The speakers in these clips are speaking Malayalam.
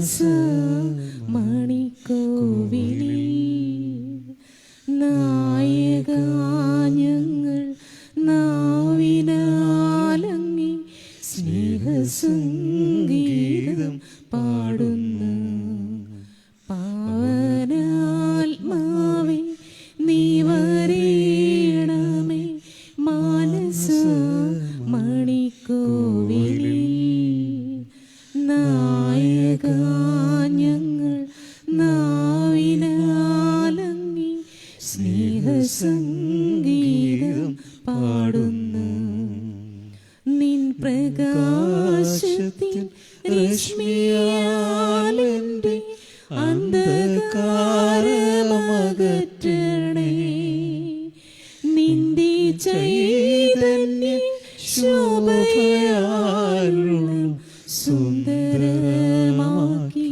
മനസ്സ് മണിക്കോവിലിൽ നായക ഞങ്ങൾ നാവിനാലങ്ങി സ്നേഹസംഗീതം പാടുന്നു. പാവനാത്മാവേ നീ വരേണമേ മനസ്സ് മണിക്കോവിലിൽ നായക ഞങ്ങൾ നാവിനാലങ്ങി സ്നേഹസംഗീതം പാടുന്നു. നിൻ പ്രകാശത്തിൻ രശ്മിയാലെന്റെ അന്ധകാരമകറ്റണേ. നിന്റെ ചൈതന്യ ശോഭയാലും സുന്ദരമാക്കി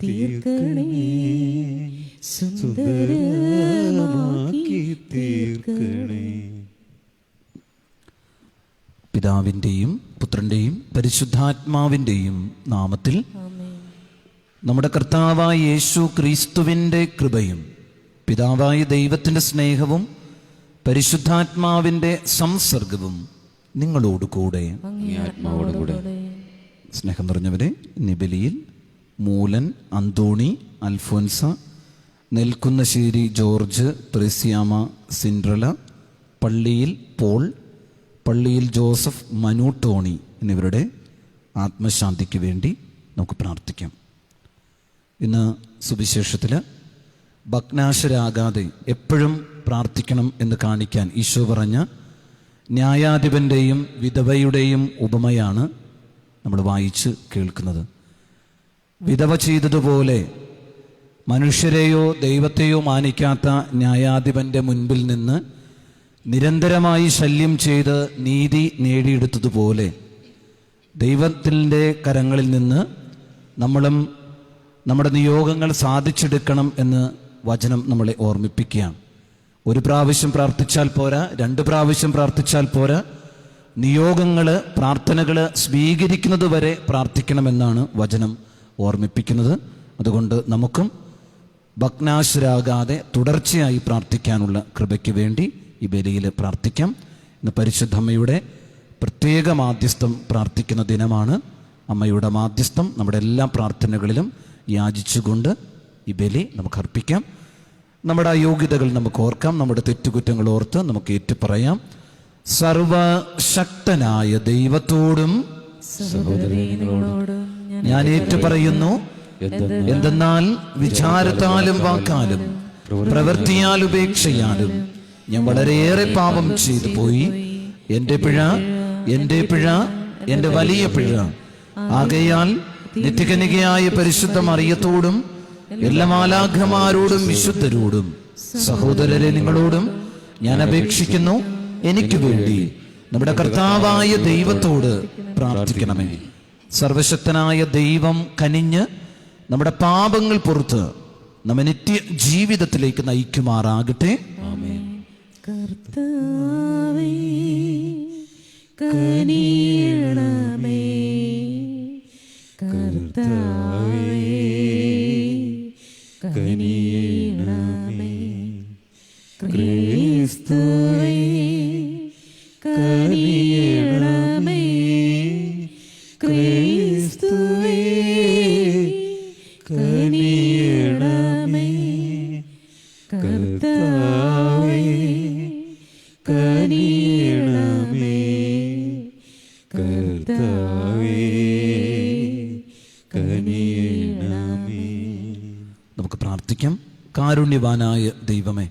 തീർക്കണേ, സുന്ദരമാക്കി തീർക്കണേ. പിതാവിൻ്റെയും പുത്രൻ്റെയും പരിശുദ്ധാത്മാവിൻ്റെയും നാമത്തിൽ നമ്മുടെ കർത്താവായ യേശു ക്രിസ്തുവിൻ്റെ കൃപയും പിതാവായ ദൈവത്തിൻ്റെ സ്നേഹവും പരിശുദ്ധാത്മാവിൻ്റെ സംസർഗവും നിങ്ങളോടുകൂടെ. സ്നേഹം നിറഞ്ഞവരെ, നിബലിയിൽ മൂലൻ, അന്തോണി, അൽഫോൻസ, നെൽക്കുന്നശ്ശേരി ജോർജ്, ത്രേസ്യാമ, സിൻഡ്രല, പള്ളിയിൽ പോൾ, പള്ളിയിൽ ജോസഫ്, മനു, ടോണി എന്നിവരുടെ ആത്മശാന്തിക്ക് വേണ്ടി നമുക്ക് പ്രാർത്ഥിക്കാം. ഇന്ന് സുവിശേഷത്തിൽ ഭഗ്നാശരാകാതെ എപ്പോഴും പ്രാർത്ഥിക്കണം എന്ന് കാണിക്കാൻ ഈശോ പറഞ്ഞ ന്യായാധിപൻ്റെയും വിധവയുടെയും ഉപമയാണ് നമ്മൾ വായിച്ച് കേൾക്കുന്നത്. വിധവ ചെയ്തതുപോലെ മനുഷ്യരെയോ ദൈവത്തെയോ മാനിക്കാത്ത ന്യായാധിപൻ്റെ മുൻപിൽ നിന്ന് നിരന്തരമായി ശല്യം ചെയ്ത് നീതി നേടിയെടുത്തതുപോലെ ദൈവത്തിൻ്റെ കരങ്ങളിൽ നിന്ന് നമ്മളും നമ്മുടെ നിയോഗങ്ങൾ സാധിച്ചെടുക്കണം എന്ന് വചനം നമ്മളെ ഓർമ്മിപ്പിക്കുകയാണ്. ഒരു പ്രാവശ്യം പ്രാർത്ഥിച്ചാൽ പോരാ, 2 പ്രാവശ്യം പ്രാർത്ഥിച്ചാൽ പോരാ, നിയോഗങ്ങൾ, പ്രാർത്ഥനകൾ സ്വീകരിക്കുന്നത് വരെ പ്രാർത്ഥിക്കണമെന്നാണ് വചനം ഓർമ്മിപ്പിക്കുന്നത്. അതുകൊണ്ട് നമുക്കും ഭഗ്നാശരാകാതെ തുടർച്ചയായി പ്രാർത്ഥിക്കാനുള്ള കൃപയ്ക്ക് വേണ്ടി ഈ ബലിയിൽ പ്രാർത്ഥിക്കാം. ഇന്ന് പരിശുദ്ധ അമ്മയുടെ പ്രത്യേക മാധ്യസ്ഥം പ്രാർത്ഥിക്കുന്ന ദിനമാണ്. അമ്മയുടെ മാധ്യസ്ഥം നമ്മുടെ എല്ലാ പ്രാർത്ഥനകളിലും യാചിച്ചുകൊണ്ട് ഈ ബലി നമുക്ക് അർപ്പിക്കാം. നമ്മുടെ അയോഗ്യതകൾ നമുക്ക് ഓർക്കാം, നമ്മുടെ തെറ്റുകുറ്റങ്ങൾ ഓർത്ത് നമുക്ക് ഏറ്റുപറയാം. സർവശക്തനായ ദൈവത്തോടും ഞാൻ ഏറ്റുപറയുന്നു, എന്തെന്നാൽ വിചാരത്താലും വാക്കാലും പ്രവൃത്തിയാലും ഉപേക്ഷയാലും ഞാൻ വളരെയേറെ പാപം ചെയ്തു പോയി. എൻ്റെ പിഴ, എൻ്റെ വലിയ പിഴ. ആകയാൽ നിത്യകന്യകയായ പരിശുദ്ധ മറിയത്തോടും എല്ലാ മാലാഖമാരോടും വിശുദ്ധരോടും സഹോദരരെ നിങ്ങളോടും ഞാൻ അപേക്ഷിക്കുന്നു, എനിക്ക് വേണ്ടി നമ്മുടെ കർത്താവായ ദൈവത്തോട് പ്രാർത്ഥിക്കണമേ. സർവശക്തനായ ദൈവം കനിഞ്ഞ് നമ്മുടെ പാപങ്ങൾ പുറത്ത് നമ്മെ നിത്യ ജീവിതത്തിലേക്ക് നയിക്കുമാറാകട്ടെ. ആമേൻ. കർത്താവേ കനിയണമേ, കർത്താവേ കനിയണമേ, ക്രിസ്തുവേ കനിയണമേ, ക്രിസ്തുവേ കനിയണമേ, കർത്താവേ കനിയണമേ, കർത്താവേ കനിയണമേ. നമുക്ക് പ്രാർത്ഥിക്കാം. കാരുണ്യവാനായ ദൈവമേ,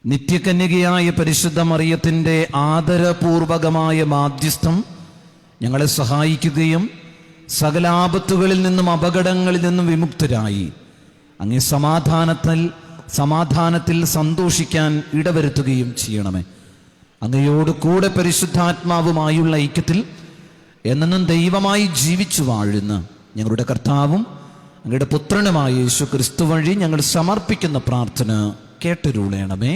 നിത്യകന്യകയായ പരിശുദ്ധ മറിയത്തിൻ്റെ ആദരപൂർവകമായ മാധ്യസ്ഥം ഞങ്ങളെ സഹായിക്കുകയും സകല ആപത്തുകളിൽ നിന്നും അപകടങ്ങളിൽ നിന്നും വിമുക്തരായി അങ്ങേ സമാധാനത്തിൽ സന്തോഷിക്കാൻ ഇടവരുത്തുകയും ചെയ്യണമേ. അങ്ങയോട് കൂടെ പരിശുദ്ധാത്മാവുമായുള്ള ഐക്യത്തിൽ എന്നും ദൈവമായി ജീവിച്ചു വാഴുന്ന ഞങ്ങളുടെ കർത്താവും അങ്ങയുടെ പുത്രനുമായ യേശു ക്രിസ്തു വഴി ഞങ്ങൾ സമർപ്പിക്കുന്ന പ്രാർത്ഥന കേട്ടരുളേണമേ.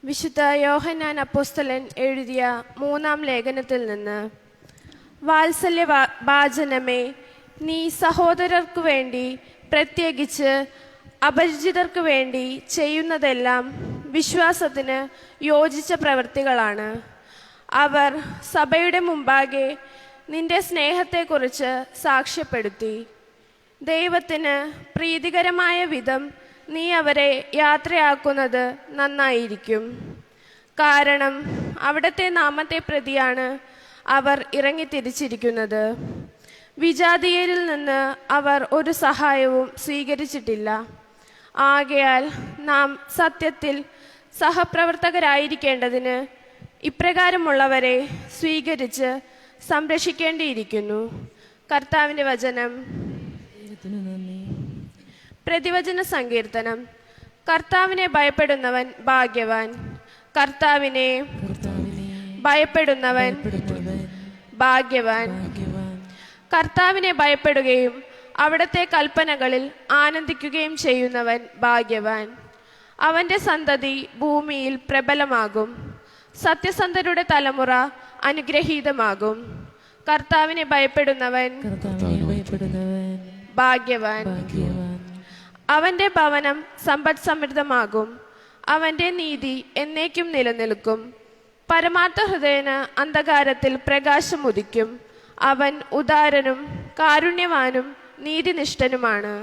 വിശുദ്ധ യോഹന്നാൻ അപ്പോസ്തലൻ എഴുതിയ 3-ാം ലേഖനത്തിൽ നിന്ന്. വാത്സല്യ ഭാജനമേ, നീ സഹോദരർക്കു വേണ്ടി, പ്രത്യേകിച്ച് അപരിചിതർക്ക് വേണ്ടി ചെയ്യുന്നതെല്ലാം വിശ്വാസത്തിന് യോജിച്ച പ്രവൃത്തികളാണ്. അവർ സഭയുടെ മുമ്പാകെ നിന്റെ സ്നേഹത്തെക്കുറിച്ച് സാക്ഷ്യപ്പെടുത്തി. ദൈവത്തിന് പ്രീതികരമായ വിധം നീ അവരെ യാത്രയാക്കുന്നത് നന്നായിരിക്കും. കാരണം അവിടുത്തെ നാമത്തെ പ്രതിയാണ് അവർ ഇറങ്ങിത്തിരിച്ചിരിക്കുന്നത്. വിജാതീയരിൽ നിന്ന് അവർ ഒരു സഹായവും സ്വീകരിച്ചിട്ടില്ല. ആകയാൽ നാം സത്യത്തിൽ സഹപ്രവർത്തകരായിരിക്കേണ്ടതിന് ഇപ്രകാരമുള്ളവരെ സ്വീകരിച്ച് സംരക്ഷിക്കേണ്ടിയിരിക്കുന്നു. കർത്താവിൻ്റെ വചനം. പ്രതിവചന സങ്കീർത്തനം. കർത്താവിനെ ഭയപ്പെടുന്നവൻ ഭാഗ്യവാൻ. കർത്താവിനെ ഭയപ്പെടുന്നവൻ ഭാഗ്യവാൻ. കർത്താവിനെ ഭയപ്പെടുകയും അവിടുത്തെ കൽപ്പനകളിൽ ആനന്ദിക്കുകയും ചെയ്യുന്നവൻ ഭാഗ്യവാൻ. അവൻ്റെ സന്തതി ഭൂമിയിൽ പ്രബലമാകും. സത്യസന്ധരുടെ തലമുറ അനുഗ്രഹീതമാകും. കർത്താവിനെ ഭയപ്പെടുന്നവൻ ഭാഗ്യവാൻ. അവൻ്റെ ഭവനം സമ്പദ് സമൃദ്ധമാകും. അവൻ്റെ നീതി എന്നേക്കും നിലനിൽക്കും. പരമാർത്ഥ ഹൃദയന് അന്ധകാരത്തിൽ പ്രകാശം ഉദിക്കും. അവൻ ഉദാരനും കാരുണ്യവാനും നീതിനിഷ്ഠനുമാണ്.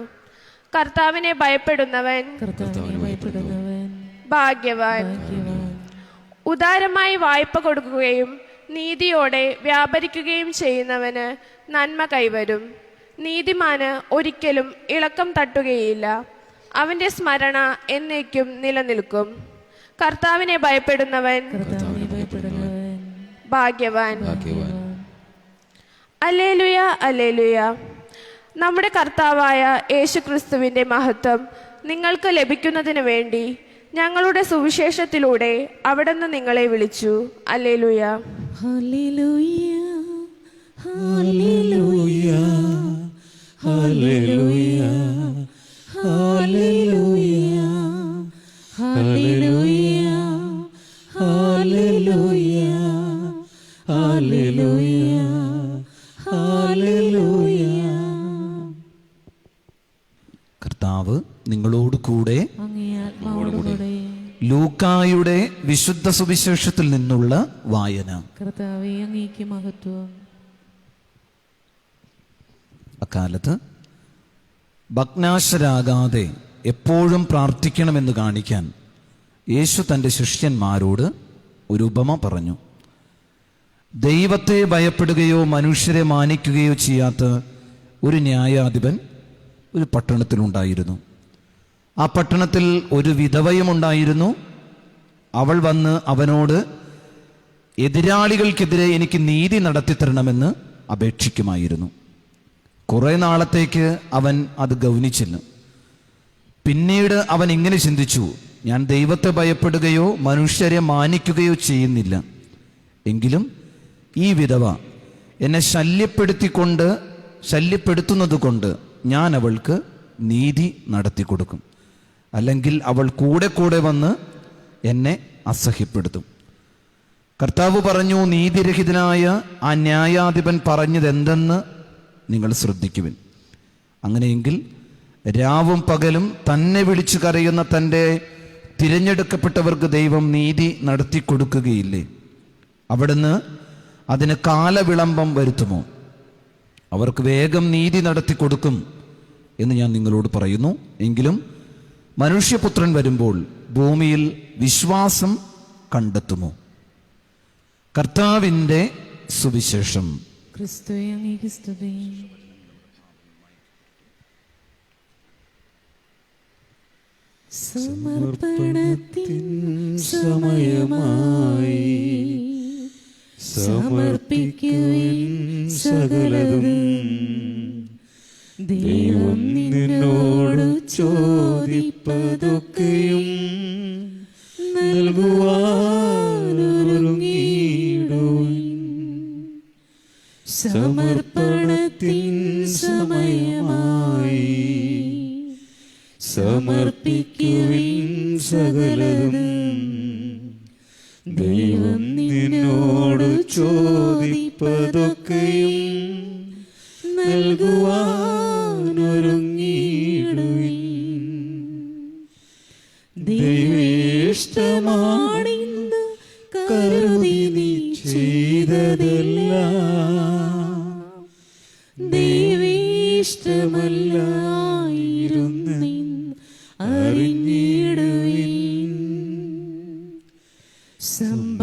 കർത്താവിനെ ഭയപ്പെടുന്നവൻ ഭാഗ്യവാൻ. ഉദാരമായി വായ്പ കൊടുക്കുകയും നീതിയോടെ വ്യാപരിക്കുകയും ചെയ്യുന്നവന് നന്മ കൈവരും. നീതിമാന് ഒരിക്കലും ഇളക്കം തട്ടുകയില്ല. അവൻ്റെ സ്മരണ എന്നേക്കും നിലനിൽക്കും. കർത്താവിനെ ഭയപ്പെടുന്നവൻ ഭാഗ്യവാൻ. അല്ലേലുയ, അല്ലേലുയ. നമ്മുടെ കർത്താവായ യേശുക്രിസ്തുവിൻ്റെ മഹത്വം നിങ്ങൾക്ക് ലഭിക്കുന്നതിന് വേണ്ടി ഞങ്ങളുടെ സുവിശേഷത്തിലൂടെ അവിടുന്ന് നിങ്ങളെ വിളിച്ചു. അല്ലേലുയ, ഹല്ലേലൂയ, ഹല്ലേലൂയ, ഹല്ലേലൂയ, ഹല്ലേലൂയ, ഹല്ലേലൂയ, ഹല്ലേലൂയ, ഹല്ലേലൂയ, ഹല്ലേലൂയ. കർത്താവ് നിങ്ങളോട് കൂടെ. ലൂക്കായുടെ വിശുദ്ധ സുവിശേഷത്തിൽ നിന്നുള്ള വായന. കർത്താവേ, അങ്ങേക്ക് മഹത്വം. അക്കാലത്ത് ഭഗ്നാശരാകാതെ എപ്പോഴും പ്രാർത്ഥിക്കണമെന്ന് കാണിക്കാൻ യേശു തൻ്റെ ശിഷ്യന്മാരോട് ഒരു ഉപമ പറഞ്ഞു. ദൈവത്തെ ഭയപ്പെടുകയോ മനുഷ്യരെ മാനിക്കുകയോ ചെയ്യാത്ത ഒരു ന്യായാധിപൻ ഒരു പട്ടണത്തിലുണ്ടായിരുന്നു. ആ പട്ടണത്തിൽ ഒരു വിധവയുമുണ്ടായിരുന്നു. അവൾ വന്ന് അവനോട് എതിരാളികൾക്കെതിരെ എനിക്ക് നീതി നടത്തിത്തരണമെന്ന് അപേക്ഷിക്കുമായിരുന്നു. കുറേ നാളത്തേക്ക് അവൻ അത് ഗൗനിച്ചില്ല. പിന്നീട് അവൻ ഇങ്ങനെ ചിന്തിച്ചു, ഞാൻ ദൈവത്തെ ഭയപ്പെടുകയോ മനുഷ്യരെ മാനിക്കുകയോ എങ്കിലും ഈ വിധവ എന്നെ ശല്യപ്പെടുത്തുന്നത് കൊണ്ട് ഞാൻ അവൾക്ക് നീതി നടത്തി കൊടുക്കും. അല്ലെങ്കിൽ അവൾ കൂടെ വന്ന് എന്നെ അസഹ്യപ്പെടുത്തും. കർത്താവ് പറഞ്ഞു, നീതിരഹിതനായ ആ ന്യായാധിപൻ പറഞ്ഞതെന്തെന്ന് നിങ്ങൾ ശ്രദ്ധിക്കുവിൻ. അങ്ങനെയെങ്കിൽ രാവും പകലും തന്നെ വിളിച്ചു കരയുന്ന തൻ്റെ തിരഞ്ഞെടുക്കപ്പെട്ടവർക്ക് ദൈവം നീതി നടത്തി കൊടുക്കുകയില്ലേ? അവിടുന്ന് അതിന് കാലവിളംബം വരുത്തുമോ? അവർക്ക് വേഗം നീതി നടത്തി കൊടുക്കും എന്ന് ഞാൻ നിങ്ങളോട് പറയുന്നു. എങ്കിലും മനുഷ്യപുത്രൻ വരുമ്പോൾ ഭൂമിയിൽ വിശ്വാസം കണ്ടെത്തുമോ? കർത്താവിൻ്റെ സുവിശേഷം. ക്രിസ്തുവേ, അങ്ങേക്ക് സ്തുതി. സമർപ്പണത്തിൻ സമയമായി, സമർപ്പിക്കുവിൻ സകലതും. ദൈവം നിന്നോട് ചോദിപ്പതൊക്കെയും നൽകുവാനൊരുങ്ങിയിടുവിൻ. സമർപ്പണത്തിൻ സമയമായി, സമർപ്പിക്കുവിൻ സകലതും. ഇഷ്ടമാണെന്ന് കരുതി നീ ചെയ്തതെല്ലാം ദൈവേഷ്ടമല്ലായിരുന്നെന്ന് അറിഞ്ഞിടുവിൻ. സമ്പാദ്യമാണെന്ന്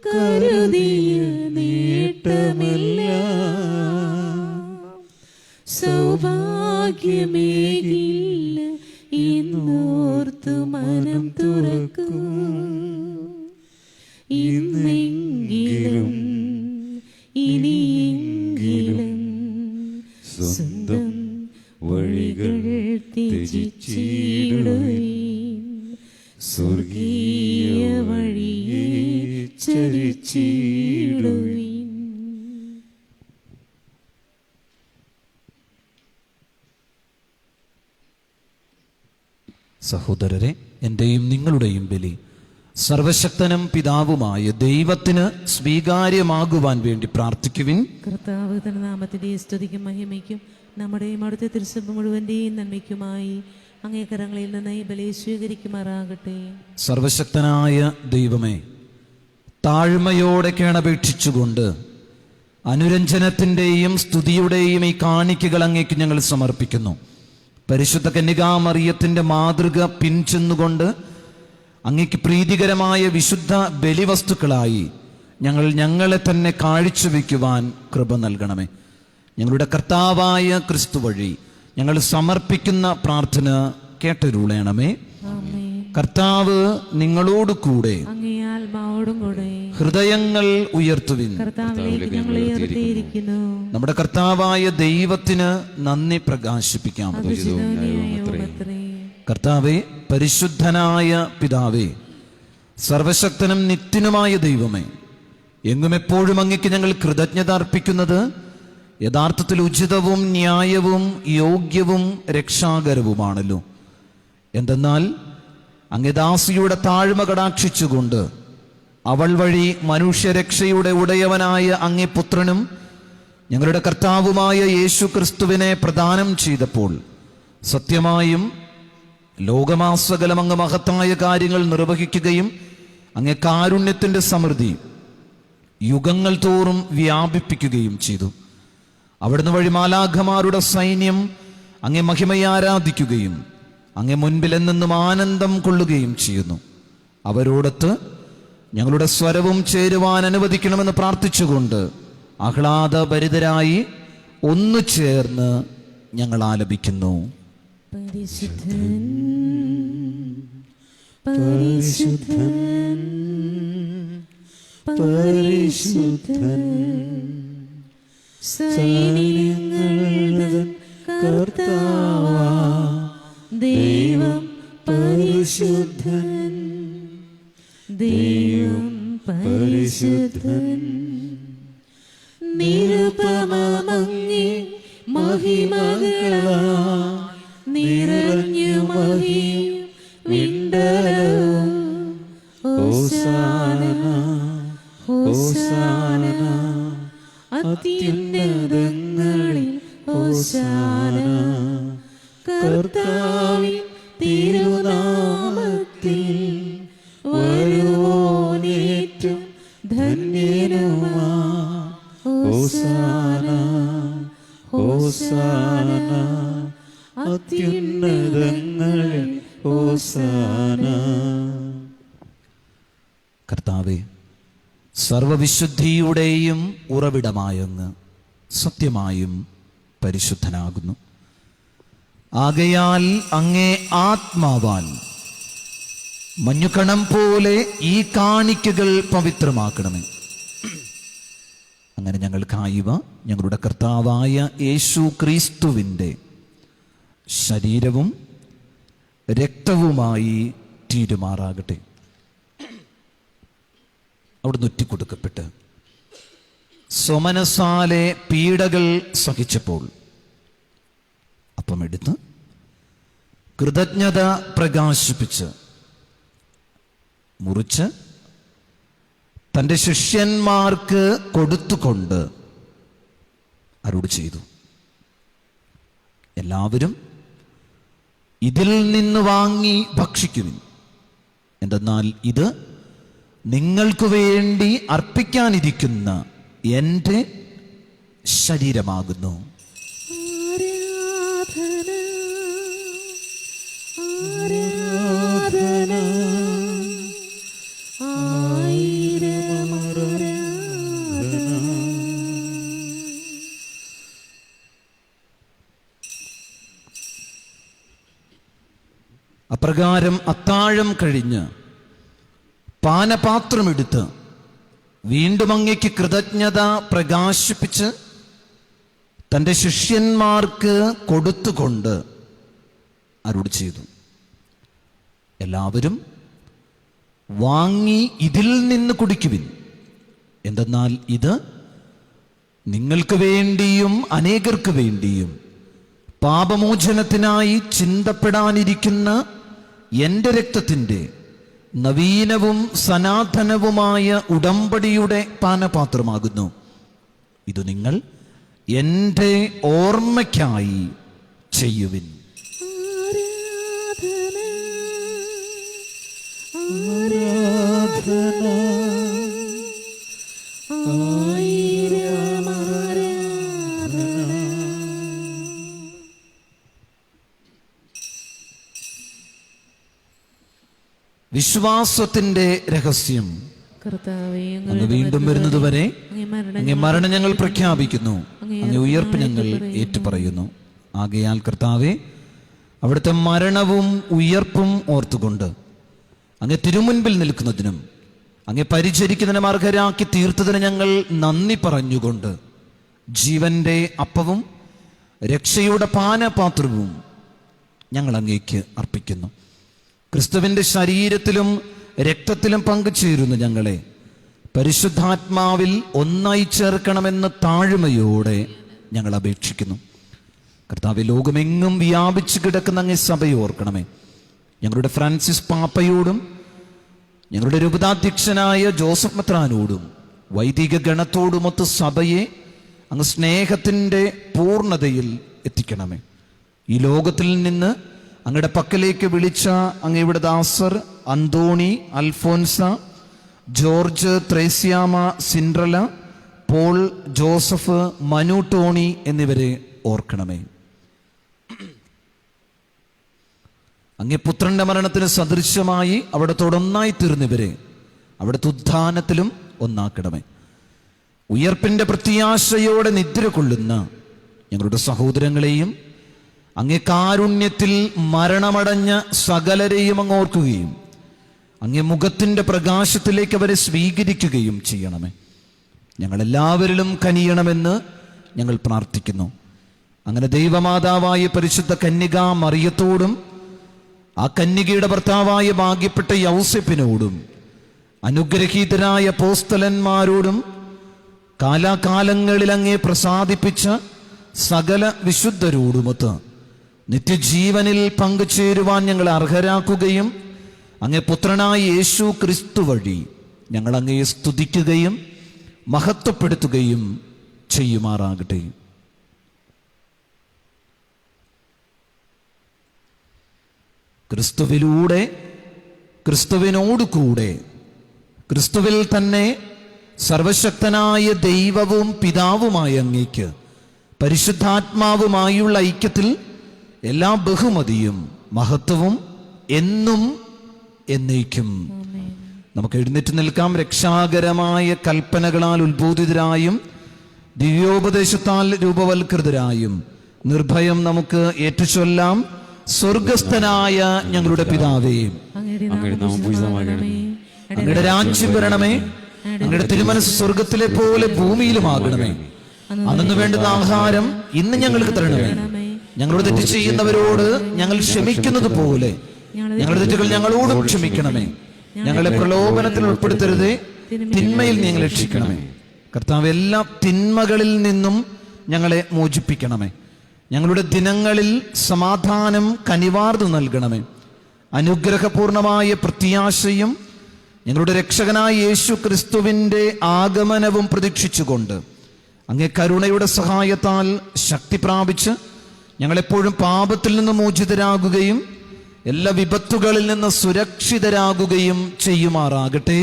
കരുതിയ നേട്ടമെല്ലാം സൗഭാഗ്യമേകില്ല എന്നോർത്തു മനം തുറക്കും. ഇന്നെങ്കിലും ഇനിയെങ്കിലും സ്വന്തം വഴികൾ ത്യജിച്ചിടുവിൻ. സ്വർഗീയ വഴിയെ ചരിച്ചിടുവിൻ. സഹോദരരെ, എൻ്റെയും നിങ്ങളുടെയും ബലി സർവശക്തനും പിതാവുമായ ദൈവത്തിന് സ്വീകാര്യമാകുവാൻ വേണ്ടി പ്രാർത്ഥിക്കുവിൻ. കർത്താവ് തന്റെ നാമത്തിന്റെ സ്തുതിക്കും മഹിമയ്ക്കും നമ്മുടെയും അവിടുത്തെ തിരുസഭ മുഴുവന്റെയും നന്മയ്ക്കുമായി അങ്ങേ കരങ്ങളിൽ നിന്ന് ഈ ബലി സ്വീകരിക്കുമാറാകട്ടെ. സർവശക്തനായ ദൈവമേ, താഴ്മയോടെ കേണപേക്ഷിച്ചുകൊണ്ട് അനുരഞ്ജനത്തിൻ്റെയും സ്തുതിയുടെയും ഈ കാണിക്കകൾ അങ്ങേക്ക് ഞങ്ങൾ സമർപ്പിക്കുന്നു. പരിശുദ്ധ കന്യകാമറിയത്തിൻ്റെ മാതൃക പിൻചെന്നുകൊണ്ട് അങ്ങേക്ക് പ്രീതികരമായ വിശുദ്ധ ബലിവസ്തുക്കളായി ഞങ്ങളെ തന്നെ കാഴ്ചവെക്കുവാൻ കൃപ നൽകണമേ. ഞങ്ങളുടെ കർത്താവായ ക്രിസ്തു വഴി ഞങ്ങൾ സമർപ്പിക്കുന്ന പ്രാർത്ഥന കേട്ടരുളയണമേ. കർത്താവ് നിങ്ങളോട് കൂടെ, അങ്ങേ ആത്മാവോടും കൂടെ. ഹൃദയങ്ങൾ ഉയർത്തുവിൻ. കർത്താവിലേക്ക് ഞങ്ങൾ ഉയർത്തിയിരിക്കുന്നു. നമ്മുടെ കർത്താവായ ദൈവത്തിന് നന്ദി പ്രകാശിപ്പിക്കാം. കർത്താവേ, പരിശുദ്ധനായ പിതാവേ, സർവശക്തനും നിത്യനുമായ ദൈവമേ, എങ്ങും എപ്പോഴും അങ്ങേക്ക് ഞങ്ങൾ കൃതജ്ഞത അർപ്പിക്കുന്നത് യഥാർത്ഥത്തിൽ ഉചിതവും ന്യായവും യോഗ്യവും രക്ഷാകരവുമാണല്ലോ. എന്തെന്നാൽ അങ്ങേ ദാസിയുടെ താഴ്മ കടാക്ഷിച്ചുകൊണ്ട് അവൾ വഴി മനുഷ്യരക്ഷയുടെ ഉടയവനായ അങ്ങേ പുത്രനും ഞങ്ങളുടെ കർത്താവുമായ യേശു ക്രിസ്തുവിനെ പ്രദാനം ചെയ്തപ്പോൾ സത്യമായും ലോകമാസകലം അങ്ങ് മഹത്തായ കാര്യങ്ങൾ നിർവഹിക്കുകയും അങ്ങേ കാരുണ്യത്തിൻ്റെ സമൃദ്ധി യുഗങ്ങൾ തോറും വ്യാപിപ്പിക്കുകയും ചെയ്തു. അവിടുന്ന് വഴി മാലാഖമാരുടെ സൈന്യം അങ്ങേ മഹിമയെ ആരാധിക്കുകയും അങ്ങേ മുൻപിൽ എന്നെന്നും ആനന്ദം കൊള്ളുകയും ചെയ്യുന്നു. അവരോടൊത്ത് ഞങ്ങളുടെ സ്വരവും ചേരുവാൻ അനുവദിക്കണമെന്ന് പ്രാർത്ഥിച്ചുകൊണ്ട് ആഹ്ലാദഭരിതരായി ഒന്നു ചേർന്ന് ഞങ്ങൾ ആലപിക്കുന്നു. പരിശുദ്ധൻ പരിശുദ്ധൻ പരിശുദ്ധൻ സൈന്യങ്ങളുടെ കർത്താവാ ദൈവം പരിശുദ്ധൻ, ദൈവം പരിശുദ്ധൻ. നിരുപമങ്ങി മഹിമകളാ നിറഞ്ഞു മഹിയും വിണ്ടലവും. ഹോസാന ഹോസാന അത്യുന്നതങ്ങളിൽ ഹോസാന. കർത്താവിൻ തിരുനാമത്തിൽ വരുവോനേറ്റം ധന്യനുമാ. ഹോസാന ഹോസാന അത്യുന്നതങ്ങളിൽ ഹോസാന. കർത്താവേ, സർവവിശുദ്ധിയുടെയും ഉറവിടമായങ്ങ് സത്യമായും പരിശുദ്ധനാകുന്നു. ആകയാൽ അങ്ങേ ആത്മാവാൽ മഞ്ഞുകണം പോലെ ഈ കാണിക്കകൾ പവിത്രമാക്കണമേ. അങ്ങനെ ഞങ്ങൾക്കായിവ ഞങ്ങളുടെ കർത്താവായ യേശു ക്രിസ്തുവിൻ്റെ ശരീരവും രക്തവുമായി തീരുമാറാകട്ടെ. അവിടുന്ന് ഒറ്റിക്കൊടുക്കപ്പെട്ട് സ്വമനസാലെ പീഡകൾ സഹിച്ചപ്പോൾ അപ്പമെടുത്ത് കൃതജ്ഞത പ്രകാശിപ്പിച്ച് മുറിച്ച് തൻ്റെ ശിഷ്യന്മാർക്ക് കൊടുത്തുകൊണ്ട് അരുളി ചെയ്തു, എല്ലാവരും ഇതിൽ നിന്ന് വാങ്ങി ഭക്ഷിക്കുവിൻ. എന്തെന്നാൽ ഇത് നിങ്ങൾക്ക് വേണ്ടി അർപ്പിക്കാനിരിക്കുന്ന എൻ്റെ ശരീരമാകുന്നു. അപ്രകാരം അത്താഴം കഴിഞ്ഞ് പാനപാത്രമെടുത്ത് വീണ്ടും അങ്ങയ്ക്ക് കൃതജ്ഞത പ്രകാശിപ്പിച്ച് തൻ്റെ ശിഷ്യന്മാർക്ക് കൊടുത്തുകൊണ്ട് അരുളി ചെയ്തു, എല്ലാവരും വാങ്ങി ഇതിൽ നിന്ന് കുടിക്കുവിൻ. എന്തെന്നാൽ ഇത് നിങ്ങൾക്ക് വേണ്ടിയും അനേകർക്ക് വേണ്ടിയും പാപമോചനത്തിനായി ചിന്തപ്പെടാനിരിക്കുന്ന എൻ്റെ രക്തത്തിൻ്റെ നവീനവും സനാതനവുമായ ഉടമ്പടിയുടെ പാനപാത്രമാകുന്നു. ഇത് നിങ്ങൾ എൻ്റെ ഓർമ്മയ്ക്കായി ചെയ്യുവിൻ. വിശ്വാസത്തിന്റെ രഹസ്യം. കർത്താവേ, അങ്ങ് വീണ്ടും വരുന്നതുവരെ അങ്ങേ മരണം ഞങ്ങൾ പ്രഖ്യാപിക്കുന്നു, അങ്ങേ ഉയർപ്പ് ഞങ്ങൾ ഏറ്റുപറയുന്നു. ആകയാൽ കർത്താവേ, അവിടുത്തെ മരണവും ഉയർപ്പും ഓർത്തുകൊണ്ട് അങ്ങേ തിരുമുൻപിൽ നിൽക്കുന്നതിനും അങ്ങേ പരിചരിക്കുന്നതിനും അർഹരാക്കി തീർത്തതിന് ഞങ്ങൾ നന്ദി പറഞ്ഞുകൊണ്ട് ജീവന്റെ അപ്പവും രക്ഷയുടെ പാനപാത്രവും ഞങ്ങൾ അങ്ങേക്ക് അർപ്പിക്കുന്നു. ക്രിസ്തുവിന്റെ ശരീരത്തിലും രക്തത്തിലും പങ്കുചേരുന്ന ഞങ്ങളെ പരിശുദ്ധാത്മാവിൽ ഒന്നായി ചേർക്കണമെന്ന് താഴ്മയോടെ ഞങ്ങൾ അപേക്ഷിക്കുന്നു. കർത്താവേ, ലോകമെങ്ങും വ്യാപിച്ചു കിടക്കുന്ന അങ്ങേ സഭയെ ഓർക്കണമേ. ഞങ്ങളുടെ ഫ്രാൻസിസ് പാപ്പയോടും ഞങ്ങളുടെ രൂപതാധ്യക്ഷനായ ജോസഫ് മെത്രാനോടും വൈദിക ഗണത്തോടുമൊത്ത് സഭയെ അങ്ങ് സ്നേഹത്തിൻ്റെ പൂർണ്ണതയിൽ എത്തിക്കണമേ. ഈ ലോകത്തിൽ നിന്ന് അങ്ങയുടെ പക്കലേക്ക് വിളിച്ച അങ്ങയുടെ ദാസർ അന്തോണി, അൽഫോൻസ, ജോർജ്, ത്രേസ്യാമ, സിൻഡ്രല, പോൾ, ജോസഫ്, മനു, ടോണി എന്നിവരെ ഓർക്കണമേ. അങ്ങേ പുത്രന്റെ മരണത്തിന് സദൃശ്യമായി അവിടത്തോടൊന്നായി തീർന്നവരെ അവിടുത്തെ ഉത്ഥാനത്തിലും ഒന്നാക്കണമേ. ഉയർപ്പിന്റെ പ്രത്യാശയോടെ നിദ്ര കൊള്ളുന്ന ഞങ്ങളുടെ സഹോദരങ്ങളെയും അങ്ങേ കാരുണ്യത്തിൽ മരണമടഞ്ഞ സകലരെയും അങ്ങ് ഓർക്കുകയും അങ്ങേ മുഖത്തിന്റെ പ്രകാശത്തിലേക്ക് അവരെ സ്വീകരിക്കുകയും ചെയ്യണമേ. ഞങ്ങളെല്ലാവരിലും കനിയണമെന്ന് ഞങ്ങൾ പ്രാർത്ഥിക്കുന്നു. അങ്ങനെ ദൈവമാതാവായ പരിശുദ്ധ കന്യകാ മറിയത്തോടും ആ കന്യകയുടെ ഭർത്താവായ ഭാഗ്യപ്പെട്ട യൗസേപ്പിനോടും അനുഗ്രഹീതരായ അപ്പോസ്തലന്മാരോടും കാലാകാലങ്ങളിൽ അങ്ങേ പ്രസാദിപ്പിച്ച സകല വിശുദ്ധരോടുമൊത്ത് നിത്യജീവനിൽ പങ്കുചേരുവാൻ ഞങ്ങളെ അർഹരാക്കുകയും അങ്ങേ പുത്രനായ യേശു ക്രിസ്തു വഴി ഞങ്ങൾ അങ്ങയെ സ്തുതിക്കുകയും മഹത്വപ്പെടുത്തുകയും ചെയ്യുമാറാകട്ടെ. ക്രിസ്തുവിലൂടെ, ക്രിസ്തുവിനോടുകൂടെ, ക്രിസ്തുവിൽ തന്നെ സർവശക്തനായ ദൈവവും പിതാവുമായ അങ്ങേക്ക് പരിശുദ്ധാത്മാവുമായുള്ള ഐക്യത്തിൽ എല്ലാ ബഹുമതിയും മഹത്വവും എന്നും എന്നേക്കും. നമുക്ക് എഴുന്നേറ്റ് നിൽക്കാം. രക്ഷാകരമായ കൽപ്പനകളാൽ ഉത്ബോധിതരായും ദിവ്യോപദേശത്താൽ രൂപവൽകൃതരായും നിർഭയം നമുക്ക് ഏറ്റുചൊല്ലാം. സ്വർഗസ്ഥനായ ഞങ്ങളുടെ പിതാവേ, അങ്ങയുടെ രാജ്യം വരണമേ. അങ്ങയുടെ തിരുമനസ് സ്വർഗത്തിലെ പോലെ ഭൂമിയിലുമാകണമേ. അന്നു വേണ്ടുന്ന ആഹാരം ഇന്ന് ഞങ്ങൾക്ക് തരണമേ. ഞങ്ങളോട് തെറ്റ് ചെയ്യുന്നവരോട് ഞങ്ങൾ ക്ഷമിക്കുന്നത് പോലെ ഞങ്ങളുടെ തെറ്റുകൾ ഞങ്ങളോടും ക്ഷമിക്കണമേ. ഞങ്ങളെ പ്രലോഭനത്തിൽ ഉൾപ്പെടുത്തരുതേ, തിന്മയിൽ നീ ഞങ്ങളെ രക്ഷിക്കണമേ. കർത്താവ്, എല്ലാ തിന്മകളിൽ നിന്നും ഞങ്ങളെ മോചിപ്പിക്കണമേ. ഞങ്ങളുടെ ദിനങ്ങളിൽ സമാധാനം കനിവാർന്നു നൽകണമേ. അനുഗ്രഹപൂർണമായ പ്രത്യാശയും ഞങ്ങളുടെ രക്ഷകനായ യേശു ക്രിസ്തുവിൻ്റെ ആഗമനവും പ്രതീക്ഷിച്ചുകൊണ്ട് അങ്ങേ കരുണയുടെ സഹായത്താൽ ശക്തി പ്രാപിച്ച് ഞങ്ങളെപ്പോഴും പാപത്തിൽ നിന്ന് മോചിതരാകുകയും എല്ലാ വിപത്തുകളിൽ നിന്ന് സുരക്ഷിതരാകുകയും ചെയ്യുമാറാകട്ടെ.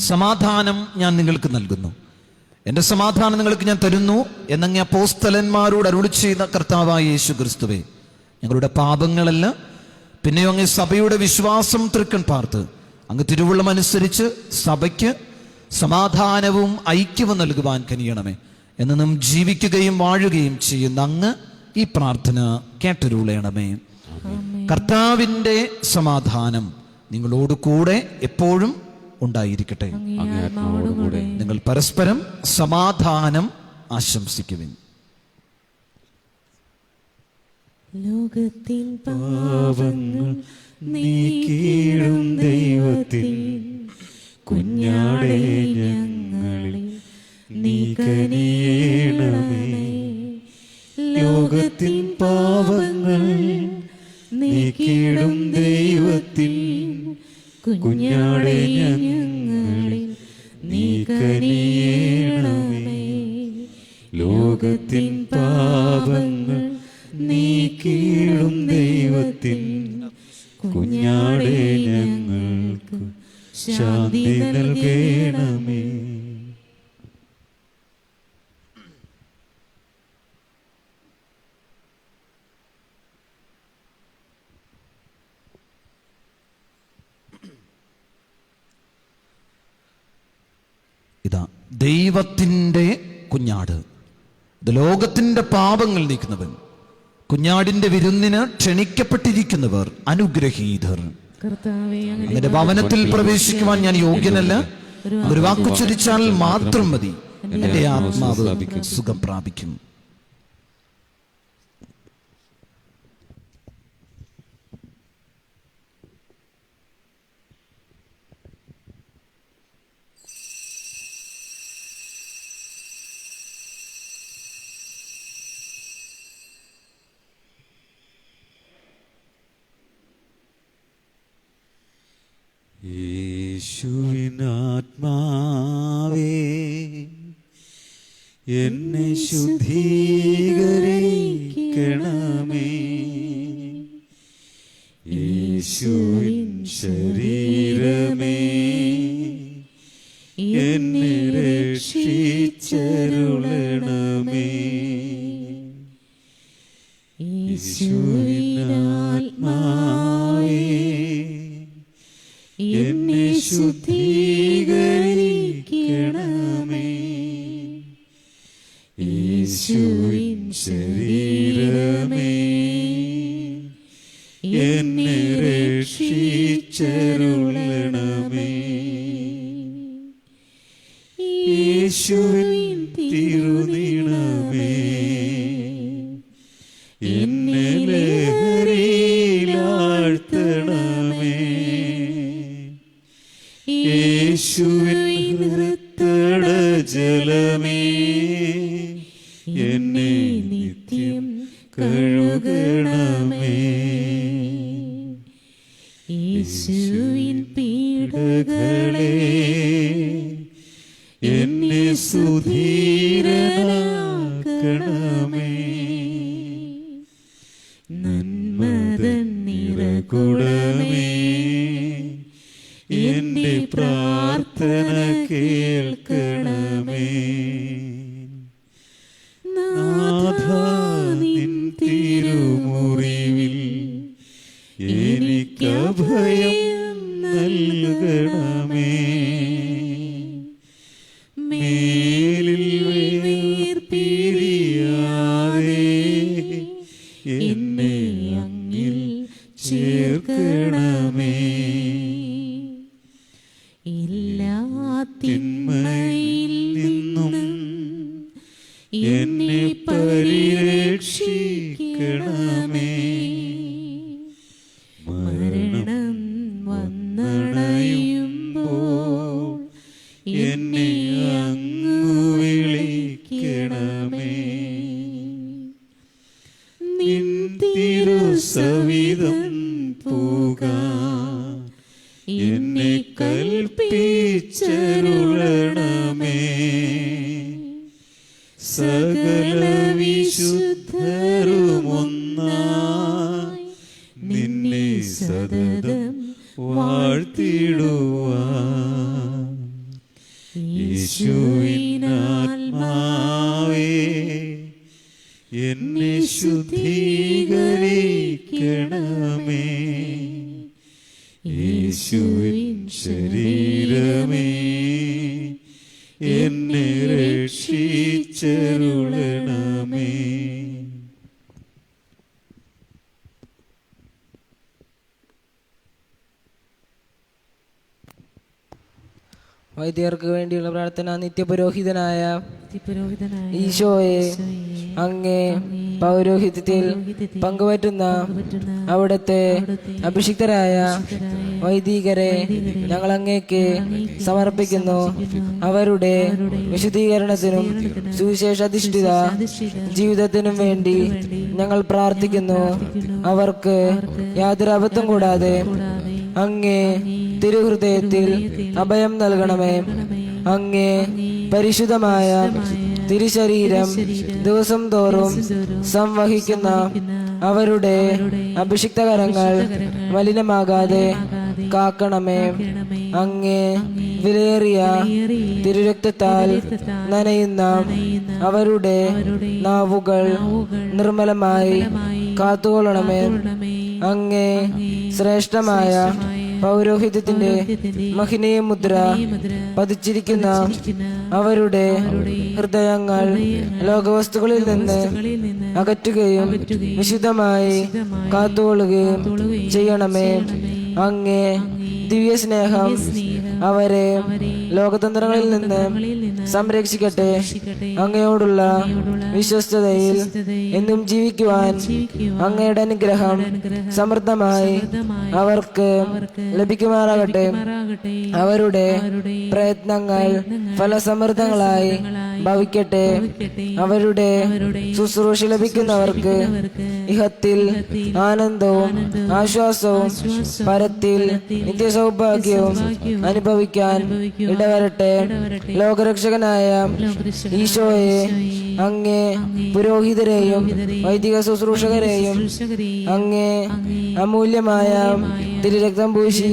സമാധാനം ഞാൻ നിങ്ങൾക്ക് നൽകുന്നു, എൻ്റെ സമാധാനം നിങ്ങൾക്ക് ഞാൻ തരുന്നു എന്നങ്ങ് അപ്പോസ്തലന്മാരോട് അരുളി ചെയ്ത കർത്താവായ യേശു ക്രിസ്തുവേ, ഞങ്ങളുടെ പാപങ്ങളല്ല പിന്നെയോ അങ്ങ് സഭയുടെ വിശ്വാസം തൃക്കൺ പാർത്ത് അങ്ങ് തിരുവുള്ളം അനുസരിച്ച് സഭയ്ക്ക് സമാധാനവും ഐക്യവും നൽകുവാൻ കനിയണമേ. എന്നും ജീവിക്കുകയും വാഴുകയും ചെയ്യുന്ന അങ്ങ് ഈ പ്രാർത്ഥന കേട്ടരുളയണമേ. കർത്താവിൻ്റെ സമാധാനം നിങ്ങളോട് കൂടെ എപ്പോഴും ഉണ്ടായിരിക്കട്ടെ. നിങ്ങൾ പരസ്പരം സമാധാനം ആശംസിക്കുവിൻ. ലോകത്തിൻ പാവങ്ങൾ നീക്കിയിടും ദൈവത്തിൻ കുഞ്ഞാടേ ഞങ്ങളിൽ നീ കനിയേണമേ. ലോകത്തിൻ പാവങ്ങൾ നീക്കിയിടും ദൈവത്തിൻ കുഞ്ഞാടേ ഞങ്ങളിൽ നീ കനിയേണമേ. ലോകത്തിൻ പാവങ്ങൾ നീക്കിയിടും ദൈവത്തിൻ കുഞ്ഞാടേ ഞങ്ങൾക്ക് ശാന്തി നൽകണമേ. ഇതാ ദൈവത്തിൻ്റെ കുഞ്ഞാട്, ഇത് ലോകത്തിൻ്റെ പാപങ്ങൾ നീക്കുന്നവൻ. കുഞ്ഞാടിന്റെ വിരുന്നിന് ക്ഷണിക്കപ്പെട്ടിരിക്കുന്നവർ അനുഗ്രഹീതർ. അങ്ങയുടെ ഭവനത്തിൽ പ്രവേശിക്കുവാൻ ഞാൻ യോഗ്യനല്ല, ഒരു വാക്കുച്ചരിച്ചാൽ മാത്രം മതി, എന്റെ ആത്മാവ് സുഖം പ്രാപിക്കും. യേശുവിനാത്മാവേ എന്നെ ശുദ്ധീകരിക്കണമേ. യേശുവിൻ ശരീരമേ എന്നെ രക്ഷിച്ചരുളണമേ. യേശുവിനാത്മാവേ എന്നെ ശുദ്ധീകരിക്കണമേ. യേശുവിൻ ശരീരമേ എന്നെ രക്ഷിച്ചരുളണമേ. യേശുവിൻ തിരുനിണമേ എന്നെ ലഹരിയിലാഴ്ത്തണമേ. യേശുവിൻ ഹൃത്തടജലമേ എന്നെ നിത്യം കഴുകണമേ. യേശുവിൻ പീഡകളെ എന്നെ സുധീരനാക്കണമേ. നന്മതൻ നിറകുടമേ എന്റെ പ്രാർത്ഥന കേൾക്കണമേ. നാഥാ നിൻ തിരുമുറിവിൽ എനിക്കഭയം നൽകണമേ. മേലിൽ വേർപിരിയാതെ എന്നെ അങ്ങിൽ ചേർക്കണമേ. എല്ലാ തിന്മയിൽ നിന്നും എന്നെ പരിരക്ഷിക്കണമേ. മരണം വന്നണയുമ്പോൾ എന്നെ അങ്ങു വിളിക്കണമേ. നിൻ തിരുസവിധം പോകാൻ എന്നെ കൽപ്പിച്ചരുളണമേ. സകല വിശുദ്ധരു സതതം വാഴ്ത്തിടുവാൻ. യേശുവിനാത്മാവേ എന്നെ ശുദ്ധീകരിക്കണമേ. യേശുവിൻ ശരീരമേ എന്നെ രക്ഷിച്ചരുളണമേ. വൈദികർക്ക് വേണ്ടിയുള്ള പ്രാർത്ഥന. നിത്യപുരോഹിതനായ ഈശോയെ, അങ്ങേ പൗരോഹിത്യത്തിൽ പങ്കുപറ്റുന്ന അവിടുത്തെ അഭിഷിക്തരായ വൈദികരെ ഞങ്ങൾ അങ്ങേക്ക് സമർപ്പിക്കുന്നു. അവരുടെ വിശുദ്ധീകരണത്തിനും സുവിശേഷാധിഷ്ഠിത ജീവിതത്തിനും വേണ്ടി ഞങ്ങൾ പ്രാർത്ഥിക്കുന്നു. അവർക്ക് യാതൊരു അബദ്ധം കൂടാതെ അങ്ങേ തിരുഹൃദയത്തിൽ അഭയം നൽകണമേ. അങ്ങേ പരിശുദ്ധമായ തിരുശരീരം ദിവസം തോറും സംവഹിക്കുന്ന അവരുടെ അഭിഷിക്തകരങ്ങൾ മലിനമാകാതെ കാക്കണമേ. അങ്ങേ വിലയേറിയ തിരുരക്തത്താൽ നനയുന്ന അവരുടെ നാവുകൾ നിർമ്മലമായി കാത്തുകൊള്ളണമേ. അങ്ങേ ശ്രേഷ്ഠമായ പൗരോഹിത്യത്തിന്റെ മഹിനീയ മുദ്ര പതിച്ചിരിക്കുന്ന അവരുടെ ഹൃദയങ്ങൾ ലോകവസ്തുക്കളിൽ നിന്ന് അകറ്റുകയും വിശുദ്ധമായി കാത്തുകൊള്ളുകയും ചെയ്യണമേ. അങ്ങേ ദിവ്യ സ്നേഹം അവരെ ലോകതന്ത്രങ്ങളിൽ നിന്ന് സംരക്ഷിക്കട്ടെ. അങ്ങയോടുള്ള വിശ്വസ്തതയിൽ എന്നും ജീവിക്കുവാൻ അങ്ങയുടെ അനുഗ്രഹം സമൃദ്ധമായി അവർക്ക് ലഭിക്കുമാറാകട്ടെ. അവരുടെ പ്രയത്നങ്ങൾ ഫലസമൃദ്ധങ്ങളായി ഭവിക്കട്ടെ. അവരുടെ ശുശ്രൂഷ ലഭിക്കുന്നവർക്ക് ഇഹത്തിൽ ആനന്ദവും ആശ്വാസവും പരത്തിൽ നിത്യസൗഭാഗ്യവും അനുഭവിക്കാൻ ഇടവരട്ടെ. ലോകരക്ഷകനായ ഈശോയെ, അങ്ങേ പുരോഹിതരെയും വൈദിക ശുശ്രൂഷകരെയും അങ്ങേ അമൂല്യമായ തിരുരക്തം പൂശി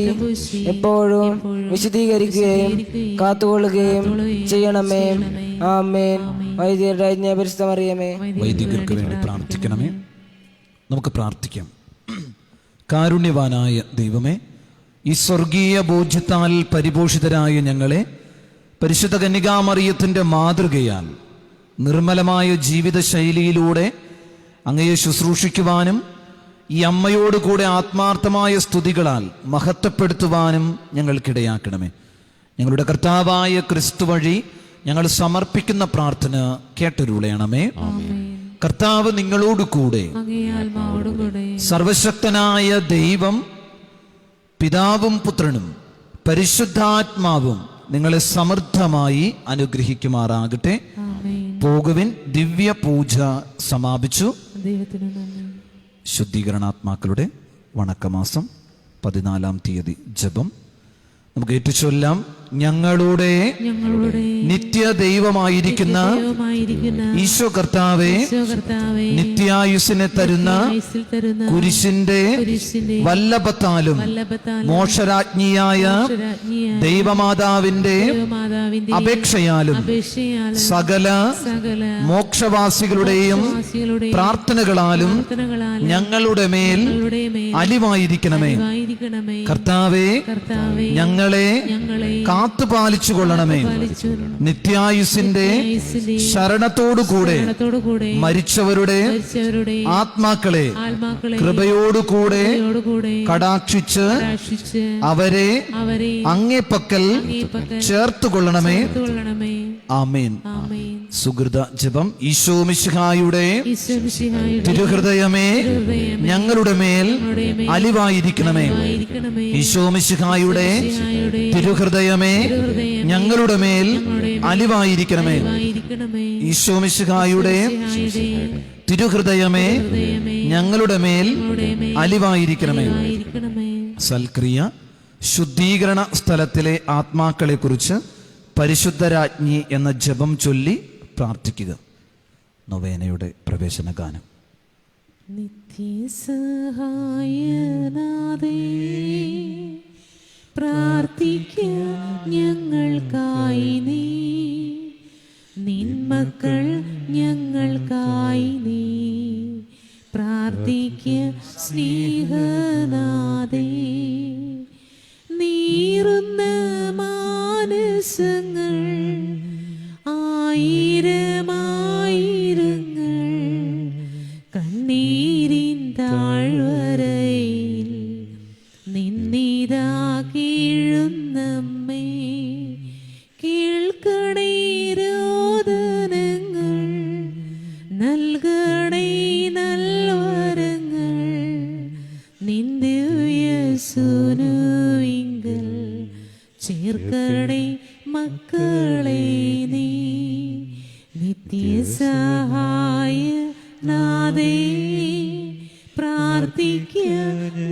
എപ്പോഴും വിശുദ്ധീകരിക്കുകയും കാത്തുകൊള്ളുകയും ചെയ്യണമേ. ആമേൻ. വൈദികരുടെ പരിശുദ്ധ മറിയമേ, വൈദികർക്ക് വേണ്ടി പ്രാർത്ഥിക്കണമേ. നമുക്ക് പ്രാർത്ഥിക്കാം. കാരുണ്യവാനായ ദൈവമേ, ഈ സ്വർഗീയ ബോധ്യത്താൽ പരിപോഷിതരായ ഞങ്ങളെ പരിശുദ്ധ കന്യകാമറിയത്തിൻ്റെ മാതൃകയാൽ നിർമ്മലമായ ജീവിത ശൈലിയിലൂടെ അങ്ങയെ ശുശ്രൂഷിക്കുവാനും ഈ അമ്മയോട് കൂടെ ആത്മാർത്ഥമായ സ്തുതികളാൽ മഹത്വപ്പെടുത്തുവാനും ഞങ്ങൾക്കിടയാക്കണമേ. ഞങ്ങളുടെ കർത്താവായ ക്രിസ്തു വഴി ഞങ്ങൾ സമർപ്പിക്കുന്ന പ്രാർത്ഥന കേട്ടരുളയണമേ. കർത്താവ് നിങ്ങളോട് കൂടെ. സർവശക്തനായ ദൈവം പിതാവും പുത്രനും പരിശുദ്ധാത്മാവും നിങ്ങളെ സമൃദ്ധമായി അനുഗ്രഹിക്കുമാറാകട്ടെ. പോകുവിൻ. ദിവ്യ പൂജ സമാപിച്ചു. ശുദ്ധീകരണാത്മാക്കളുടെ വണക്കമാസം 14-ാം തീയതി ജപം നമുക്ക് ഏറ്റുചൊല്ലാം. ഞങ്ങളുടെ നിത്യ ദൈവമായിരിക്കുന്ന ഈശോ കർത്താവേ, നിത്യായുസിനെ തരുന്ന കുരിശിന്റെ വല്ലഭത്താലും മോക്ഷരാജ്ഞിയായ ദൈവമാതാവിന്റെ അപേക്ഷയാലും സകല മോക്ഷവാസികളുടെയും പ്രാർത്ഥനകളാലും ഞങ്ങളുടെ മേൽ അലിവായിരിക്കണമേ. കർത്താവേ, ഞങ്ങളെ കാത്തുപാലിച്ചു കൊള്ളണമേ. നിത്യായുസിന്റെ ശരണത്തോടുകൂടെ മരിച്ചവരുടെ ആത്മാക്കളെ കൃപയോടുകൂടെ കടാക്ഷിച്ച് അവരെ അങ്ങേപ്പക്കൽ ചേർത്തുകൊള്ളണമേ. ആമേൻ. സുഹൃത ജപം. ഈശോ മിശിഹായുടെ തിരുഹൃദയമേ, ഞങ്ങളുടെ മേൽ അലിവായിരിക്കണമേ. ഈശോ മിശിഹായുടെ തിരുഹൃദയമേ, ഞങ്ങളുടെ മേൽ അലിവായിരിക്കണമേ. ഈശോ മിശിഹായുടെ തിരുഹൃദയമേ, ഞങ്ങളുടെ മേൽ അലിവായിരിക്കണമേ. സൽക്രിയ. ശുദ്ധീകരണ സ്ഥലത്തിലെ ആത്മാക്കളെ കുറിച്ച് പരിശുദ്ധരാജ്ഞി എന്ന ജപം ചൊല്ലി പ്രാർത്ഥിക്കുക. നൊവേനയുടെ പ്രവേശന ഗാനം. നിത്യസഹായനാഥേ, പ്രാർത്ഥിക്കുക ഞങ്ങൾക്കായി നീ, നിന്മക്കൾ ഞങ്ങൾക്കായി നീ, പ്രാർത്ഥിക്കുക സ്നേഹനാഥേ. നീറുന്ന മാനസങ്ങൾ ആയിരമായിരങ്ങൾ കണ്ണീരിൻ താഴ്വരയിൽ നിന്നിതാ കീഴുന്നമ്മേ, കേൾക്കണേ രോദനങ്ങൾ, നൽകണേ നൽവരങ്ങൾ, നിന്ദിവ്യസുനുവിങ്കൽ ചേർക്കണേ മക്കളെ നീ. നിത്യസഹായനാഥേ, പ്രാർത്ഥിക്കുക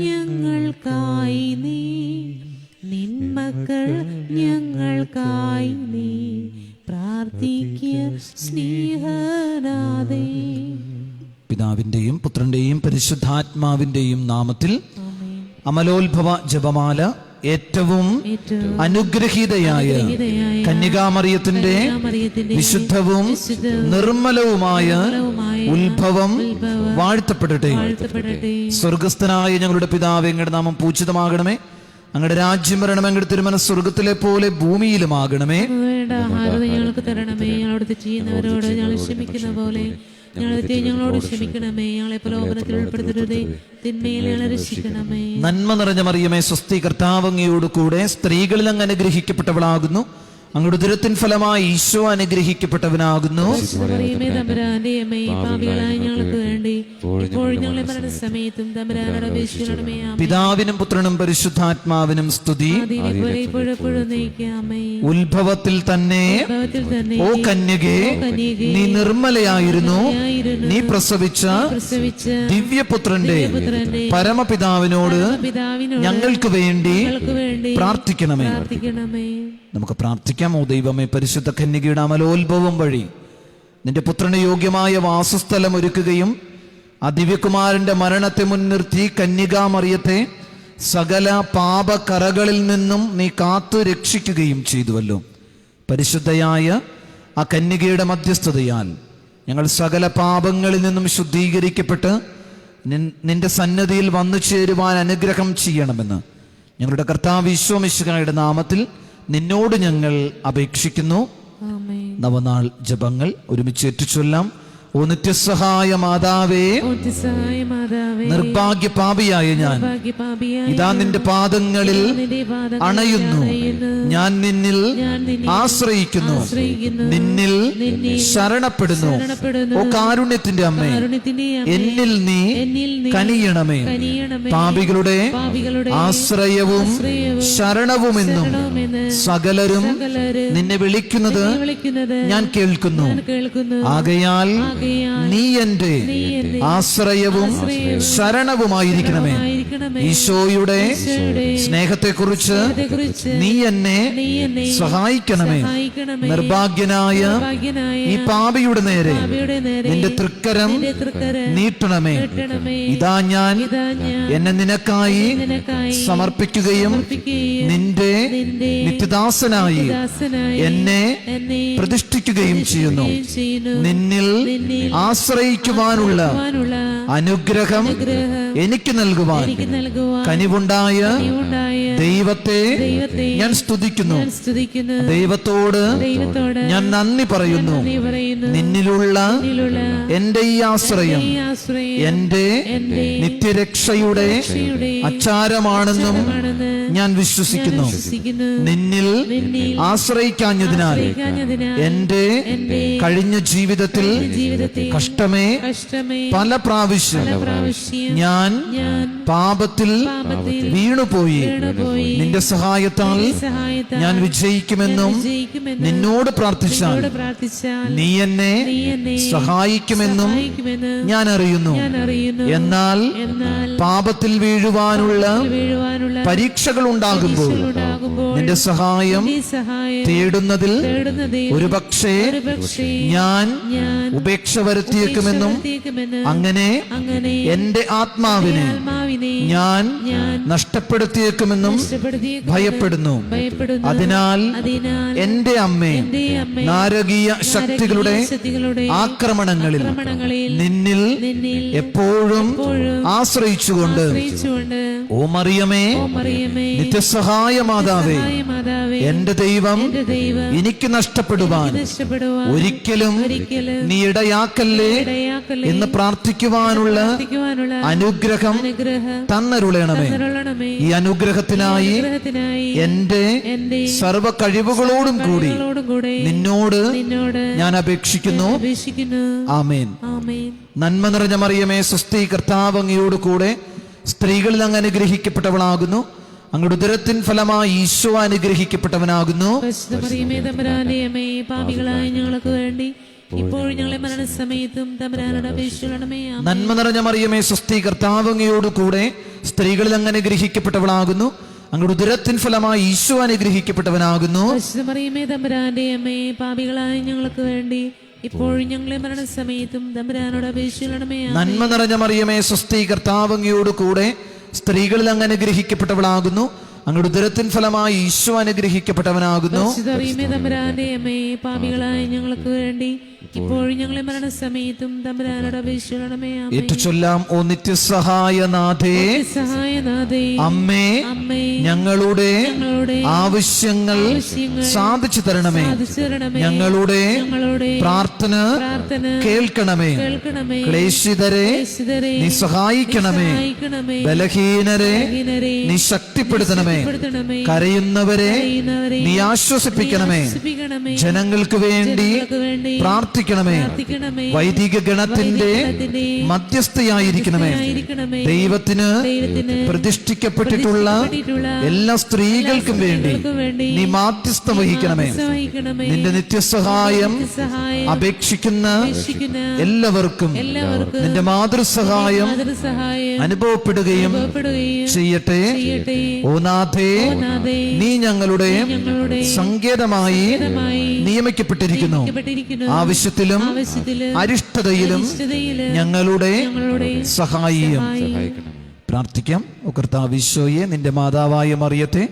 ഞങ്ങൾക്കായി നീ, നിന്മക്കൾ ഞങ്ങൾക്കായി നീ, പ്രാർത്ഥിക്കുക സ്നേഹനാഥേ. പിതാവിൻ്റെയും പുത്രൻ്റെയും പരിശുദ്ധാത്മാവിൻ്റെയും നാമത്തിൽ അമലോത്ഭവ ജപമാല ഏറ്റവും അനുഗ്രഹീതയായ കന്യകാമറിയത്തിന്റെ വിശുദ്ധവും നിർമ്മലവുമായ ഉത്ഭവം വാഴ്ത്തപ്പെടട്ടെ. സ്വർഗസ്ഥനായ ഞങ്ങളുടെ പിതാവേ, അങ്ങയുടെ നാമം പൂജിതമാകണമേ, അങ്ങയുടെ രാജ്യം വരണമേ, അങ്ങയുടെ തിരുമനസ്സ് സ്വർഗത്തിലെ പോലെ ഭൂമിയിലുമാകണമേ. ഞങ്ങൾക്ക് തരണമേ, ഞങ്ങളോട് ചെയ്യുന്നവരോട് ഞങ്ങൾ ക്ഷമിക്കുന്ന പോലെ ഞങ്ങളോട് ക്ഷമിക്കണമേ, ഞങ്ങളെ പ്രലോഭനത്തിൽ ഉൾപ്പെടുത്തരുതേ, തിന്മയിൽ ഞങ്ങളെ രക്ഷിക്കണമേ. നന്മ നിറഞ്ഞ മറിയമേ, സ്വസ്തി, കർത്താവ് അങ്ങയോട് കൂടെ സ്ത്രീകളിൽ അങ്ങ് അനുഗ്രഹിക്കപ്പെട്ടവളാകുന്നു, അങ്ങയുടെ ഉദരത്തിൻ ഫലമായി ഈശോ അനുഗ്രഹിക്കപ്പെട്ടവനാകുന്നു. ഞങ്ങൾക്ക് വേണ്ടി ഇപ്പോഴും ഞങ്ങളെ മരണസമയത്തും തമ്പുരാനോട് അപേക്ഷിക്കണമേ. പിതാവിനും പുത്രനും പരിശുദ്ധാത്മാവിനും സ്തുതി. ഉത്ഭവത്തിൽ തന്നെ ഓ കന്യകേ, നീ നിർമ്മലയായിരുന്നു, നീ പ്രസവിച്ച ദിവ്യപുത്രന്റെ പരമപിതാവിനോട് ഞങ്ങൾക്ക് വേണ്ടി പ്രാർത്ഥിക്കണമേ. നമുക്ക് പ്രാർത്ഥിക്കാം. ഓ ദൈവമേ, പരിശുദ്ധ കന്യകയുടെ അമലോത്ഭവം വഴി നിന്റെ പുത്രന് യോഗ്യമായ വാസസ്ഥലം ഒരുക്കുകയും ആ ദിവ്യകുമാരന്റെ മരണത്തെ മുൻനിർത്തി കന്യകാമറിയത്തെ സകല പാപകറകളിൽ നിന്നും നീ കാത്തു രക്ഷിക്കുകയും ചെയ്തുവല്ലോ. പരിശുദ്ധയായ ആ കന്യകയുടെ മധ്യസ്ഥതയാൽ ഞങ്ങൾ സകല പാപങ്ങളിൽ നിന്നും ശുദ്ധീകരിക്കപ്പെട്ട് നിന്റെ സന്നിധിയിൽ വന്നു ചേരുവാൻ അനുഗ്രഹം ചെയ്യണമെന്ന് ഞങ്ങളുടെ കർത്താവ് ഈശോ മിശിഹായുടെ നാമത്തിൽ നിന്നോട് ഞങ്ങൾ അപേക്ഷിക്കുന്നു. നവനാൾ ജപങ്ങൾ ഒരുമിച്ച് ഏറ്റുചൊല്ലാം. ഓ നിത്യസഹായ മാതാവേ, നിർഭാഗ്യ പാപിയായ ഞാൻ ഇതാ നിന്റെ പാദങ്ങളിൽ അണയുന്നു. ഞാൻ നിന്നിൽ ആശ്രയിക്കുന്നു, നിന്നിൽ ശരണപ്പെടുന്നു. ഓ കാരുണ്യത്തിന്റെ അമ്മേ, എന്നിൽ നീ കനിയണമേ. പാപികളുടെ ആശ്രയവും ശരണവുമെന്നും സകലരും നിന്നെ വിളിക്കുന്നത് ഞാൻ കേൾക്കുന്നു. ആകയാൽ നീ എന്റെ ആശ്രയവും ശരണവുമായിരിക്കണമേ. ഈശോയുടെ സ്നേഹത്തെക്കുറിച്ച് നീ എന്നെ സഹായിക്കണമേ. നിർഭാഗ്യനായ ഈ പാപിയുടെ നേരെ നിന്റെ തൃക്കരം നീട്ടണമേ. ഇതാ ഞാൻ എന്നെ നിനക്കായി സമർപ്പിക്കുകയും നിന്റെ നിത്യദാസനായി എന്നെ പ്രതിഷ്ഠിക്കുകയും ചെയ്യുന്നു. നിന്നിൽ ആശ്രയിക്കുവാനുള്ള അനുഗ്രഹം എനിക്ക് നൽകുവാൻ കനിവുണ്ടായ ദൈവത്തെ ഞാൻ സ്തുതിക്കുന്നു. ദൈവത്തോട് ഞാൻ നന്ദി പറയുന്നു. നിന്നിലുള്ള എന്റെ ഈ ആശ്രയം എന്റെ നിത്യരക്ഷയുടെ അച്ചാരമാണെന്നും ഞാൻ വിശ്വസിക്കുന്നു. നിന്നിൽ ആശ്രയിക്കാഞ്ഞതിനാൽ എന്റെ കഴിഞ്ഞ ജീവിതത്തിൽ കഷ്ടമേ പല പ്രാവശ്യം ഞാൻ പാപത്തിൽ വീണുപോയി നിന്റെ സഹായത്താൽ ഞാൻ വിജയിക്കുമെന്നും നിന്നോട് പ്രാർത്ഥിച്ചാൽ നീ എന്നെ സഹായിക്കുമെന്നും ഞാൻ അറിയുന്നു. എന്നാൽ പാപത്തിൽ വീഴുവാനുള്ള പരീക്ഷകൾ ഉണ്ടാകുമ്പോൾ നിന്റെ സഹായം തേടുന്നതിൽ ഒരുപക്ഷേ ഞാൻ ഉപേക്ഷ വരുത്തിയേക്കുമെന്നും അങ്ങനെ എന്റെ ആത്മാവിനെ ഞാൻ നഷ്ടപ്പെടുത്തിയേക്കുമെന്നും ഭയപ്പെടുന്നു. അതിനാൽ എന്റെ അമ്മേ, നാരകീയ ശക്തികളുടെ ആക്രമണങ്ങളിൽ നിന്നിൽ എപ്പോഴും ആശ്രയിച്ചുകൊണ്ട് ഓ മറിയമേ, നിത്യസഹായ മാതാവേ, എന്റെ ദൈവം എനിക്ക് നഷ്ടപ്പെടുവാൻ ഒരിക്കലും നീ ഇടയാക്കല്ലേ എന്ന് പ്രാർത്ഥിക്കുവാനുള്ള അനുഗ്രഹം തന്നരുളണമേ. ഈ അനുഗ്രഹത്തിനായി എന്റെ സർവ കഴിവുകളോടും കൂടി നിന്നോട് ഞാൻ അപേക്ഷിക്കുന്നു. ആമേൻ. നന്മ നിറഞ്ഞ മറിയമേ, സ്വസ്തി, കർത്താവ് അങ്ങയോട് കൂടെ സ്ത്രീകളിൽ അങ്ങ് അനുഗ്രഹിക്കപ്പെട്ടവളാകുന്നു. അങ്ങയുടെ ഉദരത്തിൻ ഫലമായി ഈശോ അനുഗ്രഹിക്കപ്പെട്ടവനാകുന്നു. നന്മ നിറഞ്ഞ മറിയമേ, സ്വസ്തി, കർത്താവ് അങ്ങയോട് കൂടെ സ്ത്രീകളിൽ അങ്ങ് അനുഗ്രഹിക്കപ്പെട്ടവളാകുന്നു. അങ്ങയുടെ ഉദരത്തിൻ ഫലമായി ഈശോ അനുഗ്രഹിക്കപ്പെട്ടവനാകുന്നു. നന്മ നിറഞ്ഞ മറിയമേ, സ്വസ്തി, കർത്താവ് അങ്ങയോട് കൂടെ സ്ത്രീകളിൽ അങ്ങ് അനുഗ്രഹിക്കപ്പെട്ടവളാകുന്നു. അങ്ങയുടെ ഉദരത്തിൻ ഫലമായി ഈശോ അനുഗ്രഹിക്കപ്പെട്ടവനാകുന്നു. ഏറ്റുചൊല്ലാം. ഓ നിത്യസഹായനാഥേ, അമ്മേ, ഞങ്ങളുടെ ആവശ്യങ്ങൾ സാധിച്ചു തരണമേ. ഞങ്ങളുടെ പ്രാർത്ഥന കേൾക്കണമേ. ക്ലേശിതരെ നീ സഹായിക്കണമേ. ബലഹീനരെ നീ ശക്തിപ്പെടുത്തണമേ. കരയുന്നവരെ നീ ആശ്വസിപ്പിക്കണമേ. ജനങ്ങൾക്ക് വേണ്ടി പ്രാർത്ഥിക്കണമേ. വൈദിക ഗണത്തിന്റെ മധ്യസ്ഥയായിരിക്കണമേ. ദൈവത്തിന് പ്രതിഷ്ഠിക്കപ്പെട്ടിട്ടുള്ള എല്ലാ സ്ത്രീകൾക്കും വേണ്ടി നീ മാധ്യസ്ഥം വഹിക്കണമേ. നിന്റെ നിത്യസഹായം അപേക്ഷിക്കുന്ന എല്ലാവർക്കും നിന്റെ മാതൃസഹായം അനുഭവപ്പെടുകയും ചെയ്യട്ടെ. ഓ നാഥേ, നീ ഞങ്ങളുടെ സങ്കേതമായി നിയമിക്കപ്പെട്ടിരിക്കുന്നു. ആവശ്യത്തിലും അരിഷ്ടതയിലും ഞങ്ങളുടെ സഹായിയും. പ്രാർത്ഥിക്കാം. ഓ കർത്താവ് ഈശോയെ, നിന്റെ മാതാവായ മറിയത്തെ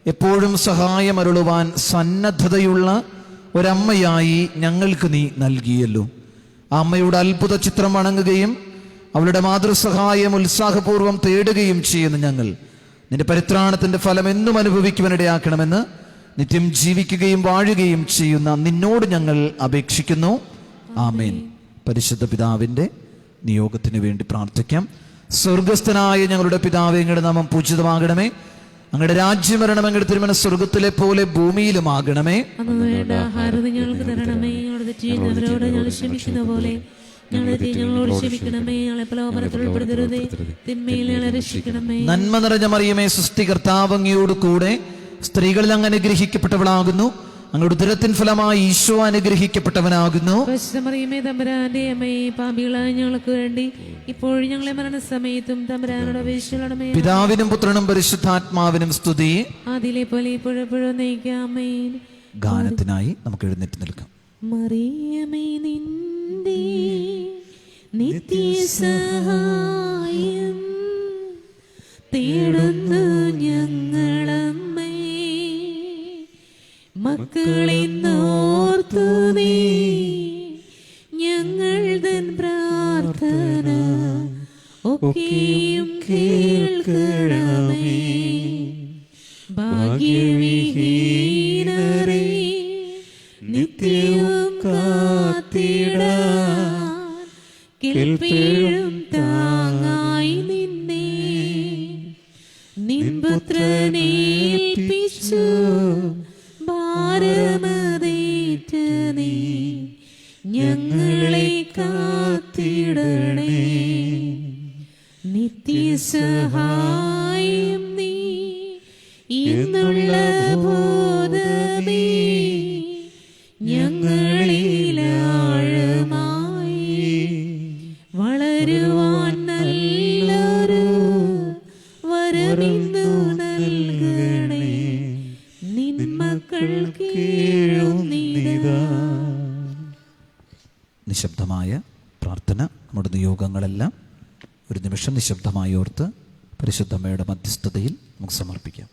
എപ്പോഴും സഹായമരുളുവാൻ സന്നദ്ധതയുള്ള ഒരമ്മയായി ഞങ്ങൾക്ക് നീ നൽകിയല്ലോ. ആ അമ്മയുടെ അത്ഭുത ചിത്രം വണങ്ങുകയും അവളുടെ മാതൃസഹായം ഉത്സാഹപൂർവ്വം തേടുകയും ചെയ്യുന്ന ഞങ്ങൾ നിന്റെ പരിത്രാണത്തിന്റെ ഫലം എന്നും അനുഭവിക്കുവാനിടയാക്കണമെന്ന് നിത്യം ജീവിക്കുകയും വാഴുകയും ചെയ്യുന്ന നിന്നോട് ഞങ്ങൾ അപേക്ഷിക്കുന്നു. ആമേൻ. പരിശുദ്ധ പിതാവിന്റെ നിയോഗത്തിന് വേണ്ടി പ്രാർത്ഥിക്കാം. സ്വർഗസ്ഥനായ ഞങ്ങളുടെ പിതാവേ, അങ്ങയുടെ നാമം പൂജിതമാകണമേ. അങ്ങയുടെ രാജ്യം വരണമേ. അങ്ങയുടെ തിരുമനസ്സ് സ്വർഗത്തിലെ പോലെ ഭൂമിയിലുമാകണമേ. ഞങ്ങൾക്ക് തരണമേ. ഞങ്ങളോട് ഞങ്ങൾ ക്ഷമിക്കുന്ന പോലെ ഞങ്ങളോട് ക്ഷമിക്കണമേ. ഞങ്ങളെ പ്രലോഭനത്തിൽ ഉൾപ്പെടുത്തരുതേ, തിന്മയിൽ ഞങ്ങളെ രക്ഷിക്കണമേ. നന്മ നിറഞ്ഞ മറിയമേ, സ്വസ്തി, കർത്താവ് അങ്ങയോട് കൂടെ സ്ത്രീകളിൽ അങ്ങ് അനുഗ്രഹിക്കപ്പെട്ടവളാകുന്നു. അങ്ങയുടെ ഉദരത്തിൻ ഫലമായി ഈശോ അനുഗ്രഹിക്കപ്പെട്ടവനാകുന്നു. മറിയമേ, തമ്പുരാന്റെ അമ്മേ, പാപികളായ ഞങ്ങൾക്ക് വേണ്ടി ഇപ്പോഴും ഞങ്ങളെ മരണസമയത്തും തമ്പുരാനോട് അപേക്ഷിക്കണമേ. പിതാവിനും പുത്രനും പരിശുദ്ധാത്മാവിനും സ്തുതി. അതിലെ പോലെ ഇപ്പോഴെപ്പോഴും നയിക്കാമേ. ഗാനത്തിനായി നമുക്ക് എഴുന്നേറ്റ് നിൽക്കാം. മറിയമേ, നിന്റെ നിത്യസഹായം തേടുന്നു ഞങ്ങളമ്മേ. മക്കളെന്നോർത്തു നീ ഞങ്ങൾ തൻ പ്രാർത്ഥന ഒക്കെയും കേൾക്കണമേ. ഭാഗ്യവിഹീനരേ നിത്യവും കാത്തിടാൻ കേൾപ്പേഴും താങ്ങായി നിന്നെ നിൻപുത്രനേൽപ്പിച്ചു ഭാരമതേറ്റ നീ ഞങ്ങളെ കാത്തിടണേ. നിത്യസഹായനാഥേ സഹായം നീ ഇന്നുള്ള ബോധമേ ഞങ്ങളിലാഴമായി വളരുവാൻ നല്ലൊരു വരമിന്നു നൽകണേ. നിൻ മക്കൾ കേഴുന്നിതാ. നിശബ്ദമായ പ്രാർത്ഥന. നമ്മുടെ നിയോഗങ്ങളെല്ലാം ഒരു നിമിഷം നിശബ്ദമായി ഓർത്ത് പരിശുദ്ധമ്മയുടെ മധ്യസ്ഥതയിൽ നമുക്ക് സമർപ്പിക്കാം.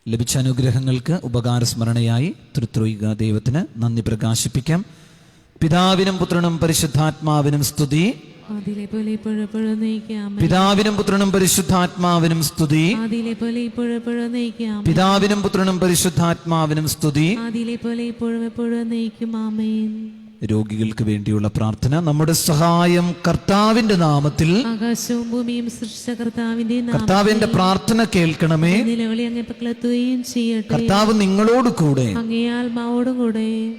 ലഭിച്ച അനുഗ്രഹങ്ങൾക്ക് ഉപകാരസ്മരണയായി തൃത്രിക ദൈവത്തിന് നന്ദി പ്രകാശിപ്പിക്കാം. പിതാവിനും പുത്രനും പരിശുദ്ധാത്മാവിനും സ്തുതി. ആദിയിലെ പോലെ ഇപ്പോഴെപ്പോഴും നയിക്കാം. പിതാവിനും പുത്രനും പരിശുദ്ധാത്മാവിനും സ്തുതി. ആദിയിലെ പോലെ ഇപ്പോഴെപ്പോഴും നയിക്കാം. പിതാവിനും പുത്രനും പരിശുദ്ധാത്മാവിനും സ്തുതി. ആദിയിലെ പോലെ ഇപ്പോഴും എപ്പോഴും നയിക്കും. ആമേൻ. രോഗികൾക്ക് വേണ്ടിയുള്ള പ്രാർത്ഥന. നമ്മുടെ സഹായം കർത്താവിന്റെ നാമത്തിൽ. ആകാശവും ഭൂമിയും സൃഷ്ടിച്ച കർത്താവിന്റെ കർത്താവിന്റെ പ്രാർത്ഥന കേൾക്കണമേ. നിലവിളി അങ്ങേ പക്കലെത്തുകയും ചെയ്യട്ടെ. കർത്താവ് നിങ്ങളോട് കൂടെ. അങ്ങേ ആത്മാവോടും കൂടെ.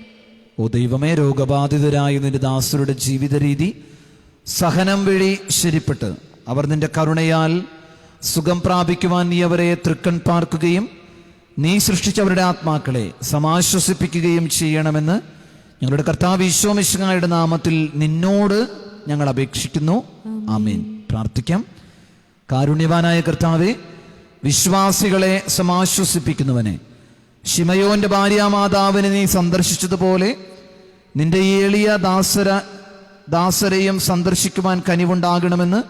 ഓ ദൈവമേ, രോഗബാധിതരായ നിന്റെ ദാസരുടെ ജീവിത രീതി സഹനം വഴി ശരിപ്പെട്ട് അവർ നിന്റെ കരുണയാൽ സുഖം പ്രാപിക്കുവാൻ നീ അവരെ തൃക്കൺ പാർക്കുകയും നീ സൃഷ്ടിച്ചവരുടെ ആത്മാക്കളെ സമാശ്വസിപ്പിക്കുകയും ചെയ്യണമെന്ന് ഞങ്ങളുടെ കർത്താവ് ഈശോ മിശിഹായുടെ നാമത്തിൽ നിന്നോട് ഞങ്ങൾ അപേക്ഷിക്കുന്നു. ആമേൻ. പ്രാർത്ഥിക്കാം. കാരുണ്യവാനായ കർത്താവേ, വിശ്വാസികളെ സമാശ്വസിപ്പിക്കുന്നവനെ, ശിമയോന്റെ ഭാര്യാമാതാവിനെ നീ സന്ദർശിച്ചതുപോലെ നിന്റെ ഈ എളിയ ദാസരെയും സന്ദർശിക്കുവാൻ കനിവുണ്ടാകണമെന്ന്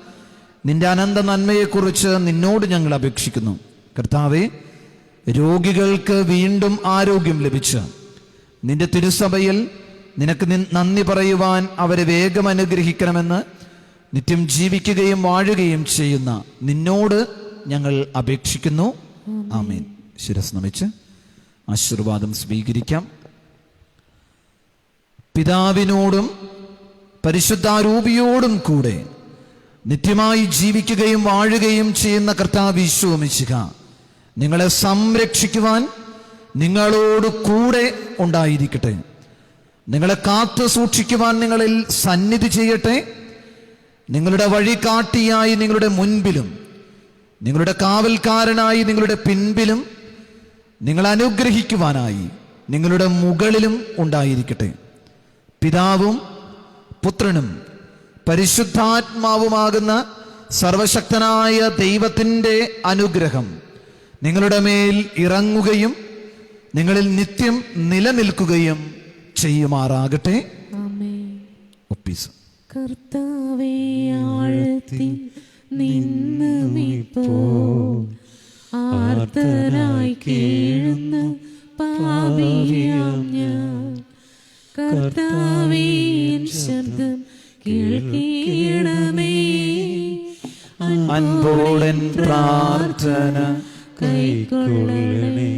നിന്റെ അനന്ത നന്മയെക്കുറിച്ച് നിന്നോട് ഞങ്ങൾ അപേക്ഷിക്കുന്നു. കർത്താവേ, രോഗികൾക്ക് വീണ്ടും ആരോഗ്യം ലഭിച്ച് നിന്റെ തിരുസഭയിൽ നിനക്ക് നന്ദി പറയുവാൻ അവരെ വേഗം അനുഗ്രഹിക്കണമെന്ന് നിത്യം ജീവിക്കുകയും വാഴുകയും ചെയ്യുന്ന നിന്നോട് ഞങ്ങൾ അപേക്ഷിക്കുന്നു. ആമേൻ. ശിരസ് നമിച്ച് ആശീർവാദം സ്വീകരിക്കാം. പിതാവിനോടും പരിശുദ്ധാരൂപിയോടും കൂടെ നിത്യമായി ജീവിക്കുകയും വാഴുകയും ചെയ്യുന്ന കർത്താവ് ഈശോ മിശിഹ നിങ്ങളെ സംരക്ഷിക്കുവാൻ നിങ്ങളോട് കൂടെ ഉണ്ടായിരിക്കട്ടെ. നിങ്ങളെ കാത്തു സൂക്ഷിക്കുവാൻ നിങ്ങളിൽ സന്നിധി ചെയ്യട്ടെ. നിങ്ങളുടെ വഴികാട്ടിയായി നിങ്ങളുടെ മുൻപിലും നിങ്ങളുടെ കാവൽക്കാരനായി നിങ്ങളുടെ പിൻപിലും നിങ്ങൾ അനുഗ്രഹിക്കുവാനായി നിങ്ങളുടെ മുകളിലും ഉണ്ടായിരിക്കട്ടെ. പിതാവും പുത്രനും പരിശുദ്ധാത്മാവുമാകുന്ന സർവശക്തനായ ദൈവത്തിൻ്റെ അനുഗ്രഹം നിങ്ങളുടെ മേൽ ഇറങ്ങുകയും നിങ്ങളിൽ നിത്യം നിലനിൽക്കുകയും ചെയ്യുമാറാകട്ടെ. ഒപ്പീസ്. കർത്താവേ, ആഴത്തിൽ നിന്നുമിപ്പോ ആർത്തനായി കേഴുന്ന പാപിയാം ഞാൻ. കർത്താവേ, എൻ ശബ്ദം കേൾക്കണമേ. അൻപോടൻ പ്രാർത്ഥന കൈക്കൊള്ളണമേ.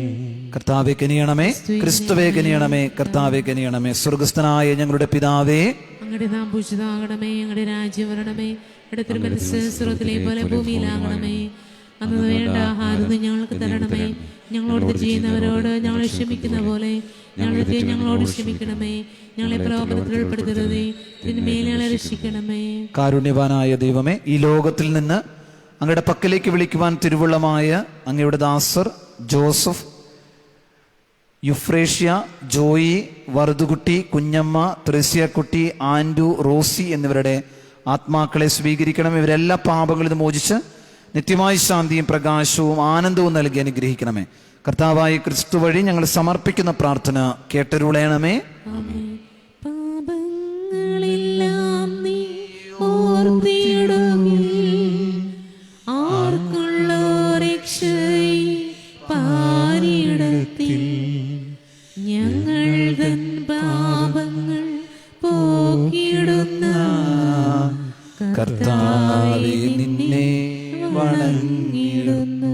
കർത്താവേ കനിയണമേ, ക്രിസ്തുവേ കനിയണമേ, കർത്താവേ കനിയണമേ. സ്വർഗസ്ഥനായ ഞങ്ങളുടെ പിതാവേ, അങ്ങയുടെ നാം പൂജിതമാകണമേ. അങ്ങയുടെ രാജ്യം വരണമേ. അങ്ങയുടെ തിരുമനസ്സ് സ്വർഗ്ഗത്തിലെ പോലെ ഭൂമിയിലാകണമേ. അന്ന് വേണ്ട ആഹാരം ഞങ്ങൾക്ക് തരണമേ. ഞങ്ങളോട് ചെയ്യുന്നവരോട് ഞങ്ങൾ ക്ഷമിക്കുന്ന പോലെ ഞങ്ങളോട് ക്ഷമിക്കണമേ. ഞങ്ങളെ പ്രലോഭനത്തിൽ ഉൾപ്പെടുത്തരുതേ, തിന്മയിൽ ഞങ്ങളെ രക്ഷിക്കണമേ. കാരുണ്യവാനായ ദൈവമേ, ഈ ലോകത്തിൽ നിന്ന് അങ്ങയുടെ പക്കലേക്ക് വിളിക്കുവാൻ തിരുവുള്ളമായ അങ്ങയുടെ ദാസർ ജോസഫ്, യുഫ്രേഷ്യ, ജോയി, വറുതുകുട്ടി, കുഞ്ഞമ്മ, ത്രേസ്യക്കുട്ടി, ആൻഡു, റോസി എന്നിവരുടെ ആത്മാക്കളെ സ്വീകരിക്കണം. ഇവരെല്ലാ പാപങ്ങളിൽ നിന്ന് മോചിച്ച് നിത്യമായ ശാന്തിയും പ്രകാശവും ആനന്ദവും നൽകി അനുഗ്രഹിക്കണമേ. കർത്താവായ ക്രിസ്തു വഴി ഞങ്ങൾ സമർപ്പിക്കുന്ന പ്രാർത്ഥന കേട്ടരുളയണമേ. പാപങ്ങളെല്ലാം നീ ഓർത്തിടുകിൽ ആർക്കുള്ള രക്ഷയെ പാരിടത്തിൽ ഞങ്ങൾ തൻ പാപങ്ങൾ പോക്കിടുന്ന കർത്താവേ നിന്നെ വണങ്ങിടുന്നു.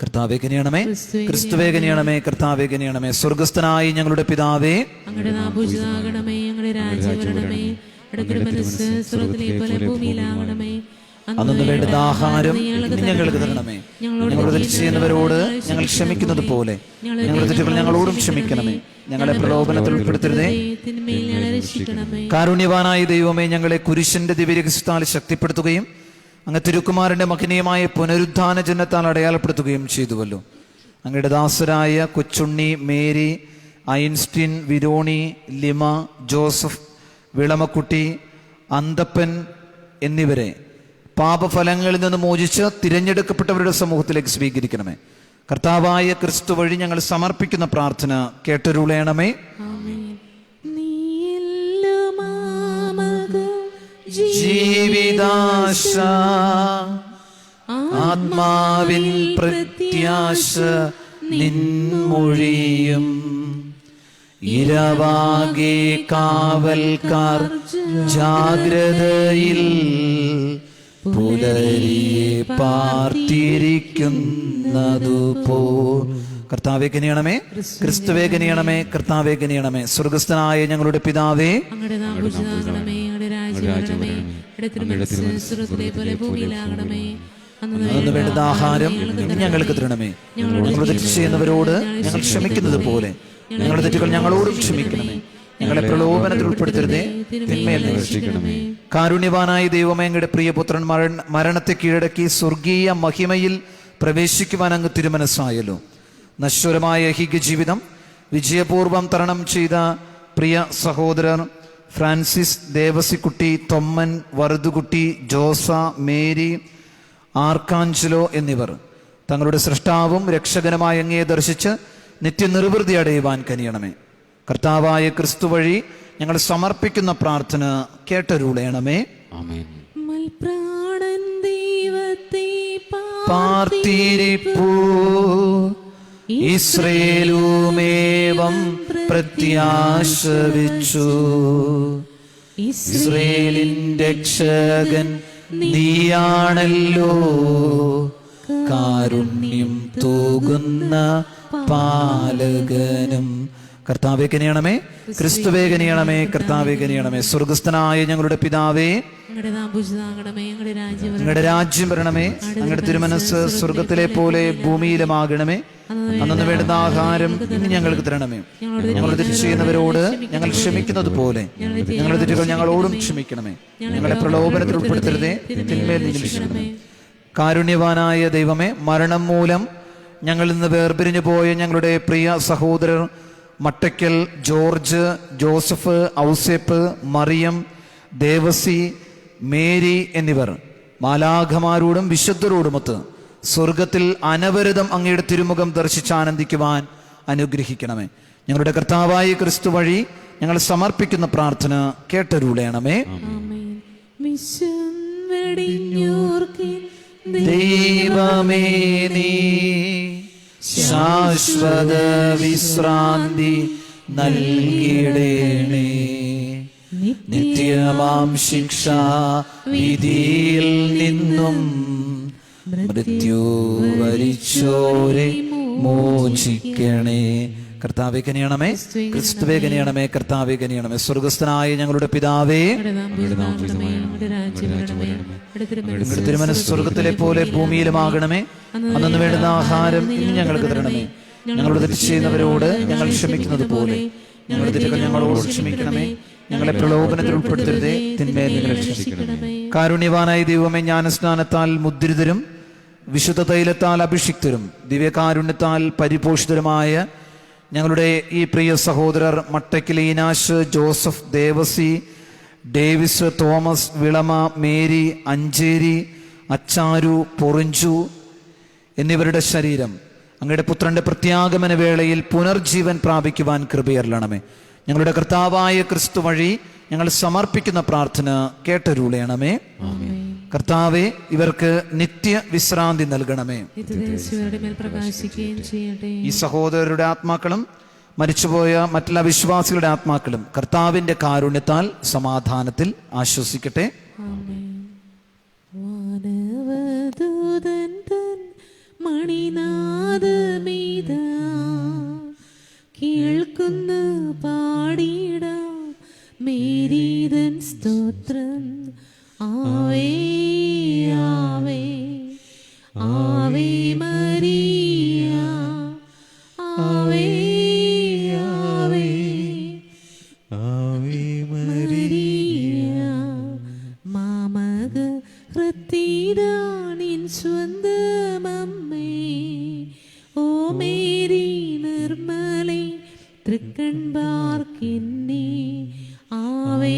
കർത്താവേ കനിയണമേ, ക്രിസ്തുവേ കനിയണമേ, കർത്താവേ കനിയണമേ. സ്വർഗസ്ഥനായി ഞങ്ങളുടെ പിതാവേ, അങ്ങയുടെ നാമം പൂജിതമാകണമേ. അങ്ങയുടെ രാജ്യം വരണമേ. അങ്ങയുടെ തിരുമനസ്സ് സ്വർഗ്ഗത്തിലെ പോലെ ഭൂമിയിലാകണമേ. അന്നു വേണ്ടുന്ന ആഹാരം ഇന്ന് ഞങ്ങൾക്ക് തരണമേ. ഞങ്ങളോട് തെറ്റ് ചെയ്യുന്നവരോട് ഞങ്ങൾ ക്ഷമിക്കുന്നത് പോലെ ഞങ്ങളുടെ തെറ്റുകൾ ഞങ്ങളോടും ക്ഷമിക്കണമേ. ഞങ്ങളെ പ്രലോഭനത്തിൽ ഉൾപ്പെടുത്തരുതേ. കാരുണ്യവാനായ ദൈവമേ, ഞങ്ങളെ കുരിശന്റെ ദിവ്യരഹസ്യത്താൽ ശക്തിപ്പെടുത്തുകയും അങ്ങ് തിരുക്കുമാരന്റെ മഹനീയമായ പുനരുദ്ധാന ജനത്താൽ അടയാളപ്പെടുത്തുകയും ചെയ്തുവല്ലോ. അങ്ങയുടെ ദാസരായ കൊച്ചുണ്ണി, മേരി, ഐൻസ്റ്റീൻ, വിരോണി, ലിമ, ജോസഫ്, വിളമക്കുട്ടി, അന്തപ്പൻ എന്നിവരെ പാപഫലങ്ങളിൽ നിന്ന് മോചിച്ച് തിരഞ്ഞെടുക്കപ്പെട്ടവരുടെ സമൂഹത്തിലേക്ക് സ്വീകരിക്കണമേ. കർത്താവായ ക്രിസ്തു വഴി ഞങ്ങൾ സമർപ്പിക്കുന്ന പ്രാർത്ഥന കേട്ടരുളയണമേ. ജീവിതാശ ആത്മാവിൻ പ്രത്യാശ നിൻമൊഴിയും ഇരവാകെ കാവൽക്കാർ ജാഗ്രതയിൽ പുലരിയെ പാർത്തിരിക്കുന്നതുപോ. കർത്താവേ കനിയണമേ, ക്രിസ്തുവേ കനിയണമേ, കർത്താവേ കനിയണമേ. സ്വർഗസ്ഥനായ ഞങ്ങളുടെ പിതാവേ, അന്ന് വേണ്ടുന്ന ആഹാരം ഞങ്ങൾക്ക് തരണമേ. ഞങ്ങൾ തെറ്റ് ചെയ്യുന്നവരോട് ഞങ്ങൾ ക്ഷമിക്കുന്നത് പോലെ ഞങ്ങളുടെ തെറ്റുകൾ ഞങ്ങളോടും ക്ഷമിക്കണമേ. ഞങ്ങളെ പ്രലോഭനത്തിൽ ഉൾപ്പെടുത്തരുതേ, തിന്മയിൽ നിന്ന് രക്ഷിക്കണമേ. കാരുണ്യവാനായ ദൈവമേ, അങ്ങയുടെ പ്രിയപുത്രൻ മരണത്തെ കീഴടക്കി സ്വർഗീയ മഹിമയിൽ പ്രവേശിക്കുവാൻ അങ്ങ് തിരുമനസ്സായല്ലോ. നശ്വരമായ ഐഹിക ജീവിതം വിജയപൂർവം തരണം ചെയ്ത പ്രിയ സഹോദരർ ഫ്രാൻസിസ്, ദേവസിക്കുട്ടി, തൊമ്മൻ, വറുതുകുട്ടി, ജോസ, മേരി, ആർക്കാഞ്ചലോ എന്നിവർ തങ്ങളുടെ സൃഷ്ടാവും രക്ഷകനുമായ അങ്ങയെ ദർശിച്ച് നിത്യനിർവൃതി അടയുവാൻ കനിയണമേ. കർത്താവായ ക്രിസ്തു വഴി ഞങ്ങൾ സമർപ്പിക്കുന്ന പ്രാർത്ഥന കേട്ടരുളയണമേ. പാർത്തിരിപ്പൂ ഇസ്രയേലുമേവം പ്രത്യാശവിച്ചു. ഇസ്രയേലിൻ രക്ഷകൻ നീയാണല്ലോ, കാരുണ്യം തൂകുന്ന പാലകനും. കർത്താവേ കനിയണമേ, ക്രിസ്തുവേ കനിയണമേ, കർത്താവേ കനിയണമേ. സ്വർഗസ്ഥനായ ഞങ്ങളുടെ പിതാവേ, അങ്ങയുടെ രാജ്യം വരണമേ. അങ്ങയുടെ തിരുമനസ് സ്വർഗത്തിലെ പോലെ ഭൂമിയിലുമാകണമേ. അന്നു വേണ്ടുന്ന ആഹാരം ഇന്ന് ഞങ്ങൾക്ക് തരണമേ. ഞങ്ങൾ തെറ്റ് ചെയ്യുന്നവരോട് ഞങ്ങൾ ക്ഷമിക്കുന്നത് പോലെ ഞങ്ങളുടെ തെറ്റുകൾ ഞങ്ങളോടും ക്ഷമിക്കണമേ. ഞങ്ങളെ പ്രലോഭനത്തിൽ ഉൾപ്പെടുത്തരുതേ, തിന്മയിൽ നിന്ന് രക്ഷിക്കണമേ. കാരുണ്യവാനായ ദൈവമേ, മരണം മൂലം ഞങ്ങളിൽ നിന്ന് വേർപിരിഞ്ഞു പോയ ഞങ്ങളുടെ പ്രിയ സഹോദരർ മട്ടയ്ക്കൽ ജോർജ്, ജോസഫ്, ഔസേപ്പ്, മറിയം, ദേവസി, മേരി എന്നിവർ മാലാഖമാരോടും വിശുദ്ധരോടുമൊത്ത് സ്വർഗത്തിൽ അനവരതം അങ്ങയുടെ തിരുമുഖം ദർശിച്ച് ആനന്ദിക്കുവാൻ അനുഗ്രഹിക്കണമേ. ഞങ്ങളുടെ കർത്താവായ ക്രിസ്തു വഴി ഞങ്ങൾ സമർപ്പിക്കുന്ന പ്രാർത്ഥന കേട്ടരുളയണമേ. ദൈവമേ, നീ ശാശ്വത വിശ്രാന്തി നൽകിടേണേ. നിത്യമാം ശിക്ഷ വിധിയിൽ നിന്നും മൃത്യു വരിച്ചോരെ മോചിക്കണേ. കർത്താവേ കനിയണമേ, ക്രിസ്തുവേ കനിയണമേ, കർത്താവേ കനിയണമേ. സ്വർഗസ്ഥനായ ഞങ്ങളുടെ പിതാവേ, തിരുമനസ് സ്വർഗത്തിലെ പോലെ ഭൂമിയിലുമാകണമേ. അന്നു വേണ്ടുന്ന ആഹാരം ഇന്ന് ഞങ്ങൾക്ക് തരണമേ. ഞങ്ങളോട് തെറ്റ് ചെയ്യുന്നവരോട് ഞങ്ങൾ ക്ഷമിക്കുന്നത് പോലെ ഞങ്ങളുടെ തെറ്റുകൾ ഞങ്ങളോട് ക്ഷമിക്കണമേ. ഞങ്ങളെ പ്രലോഭനത്തിൽ ഉൾപ്പെടുത്തരുതേ, തിന്മയിൽ നിന്ന് രക്ഷിക്കണമേ. കാരുണ്യവാനായ ദൈവമേ, ജ്ഞാനസ്നാനത്താൽ മുദ്രിതരും വിശുദ്ധ തൈലത്താൽ അഭിഷിക്തരും ദിവ്യകാരുണ്യത്താൽ പരിപോഷിതരുമായ ഞങ്ങളുടെ ഈ പ്രിയ സഹോദരർ മട്ടയ്ക്കൽ ഈനാശ്, ജോസഫ്, ദേവസി, ഡേവിസ്, തോമസ്, വിളമ, മേരി, അഞ്ചേരി, അച്ചാരു, പൊറിഞ്ചു എന്നിവരുടെ ശരീരം അങ്ങയുടെ പുത്രന്റെ പ്രത്യാഗമന വേളയിൽ പുനർജീവൻ പ്രാപിക്കുവാൻ കൃപയരുളണമേ. ഞങ്ങളുടെ കർത്താവായ ക്രിസ്തു വഴി ഞങ്ങൾ സമർപ്പിക്കുന്ന പ്രാർത്ഥന കേട്ടരുളയണമേ. കർത്താവെ, ഇവർക്ക് നിത്യ വിശ്രാന്തി നൽകണമേ. ഈ സഹോദരരുടെ ആത്മാക്കളും മരിച്ചുപോയ മറ്റുള്ള വിശ്വാസികളുടെ ആത്മാക്കളും കർത്താവിന്റെ കാരുണ്യത്താൽ സമാധാനത്തിൽ ആശ്വസിക്കട്ടെ. കേൾക്കുന്ന പാടിയിടാം മേരീതൻ സ്തോത്രം. ആവേ പാർക്കിന്നേ ആവേ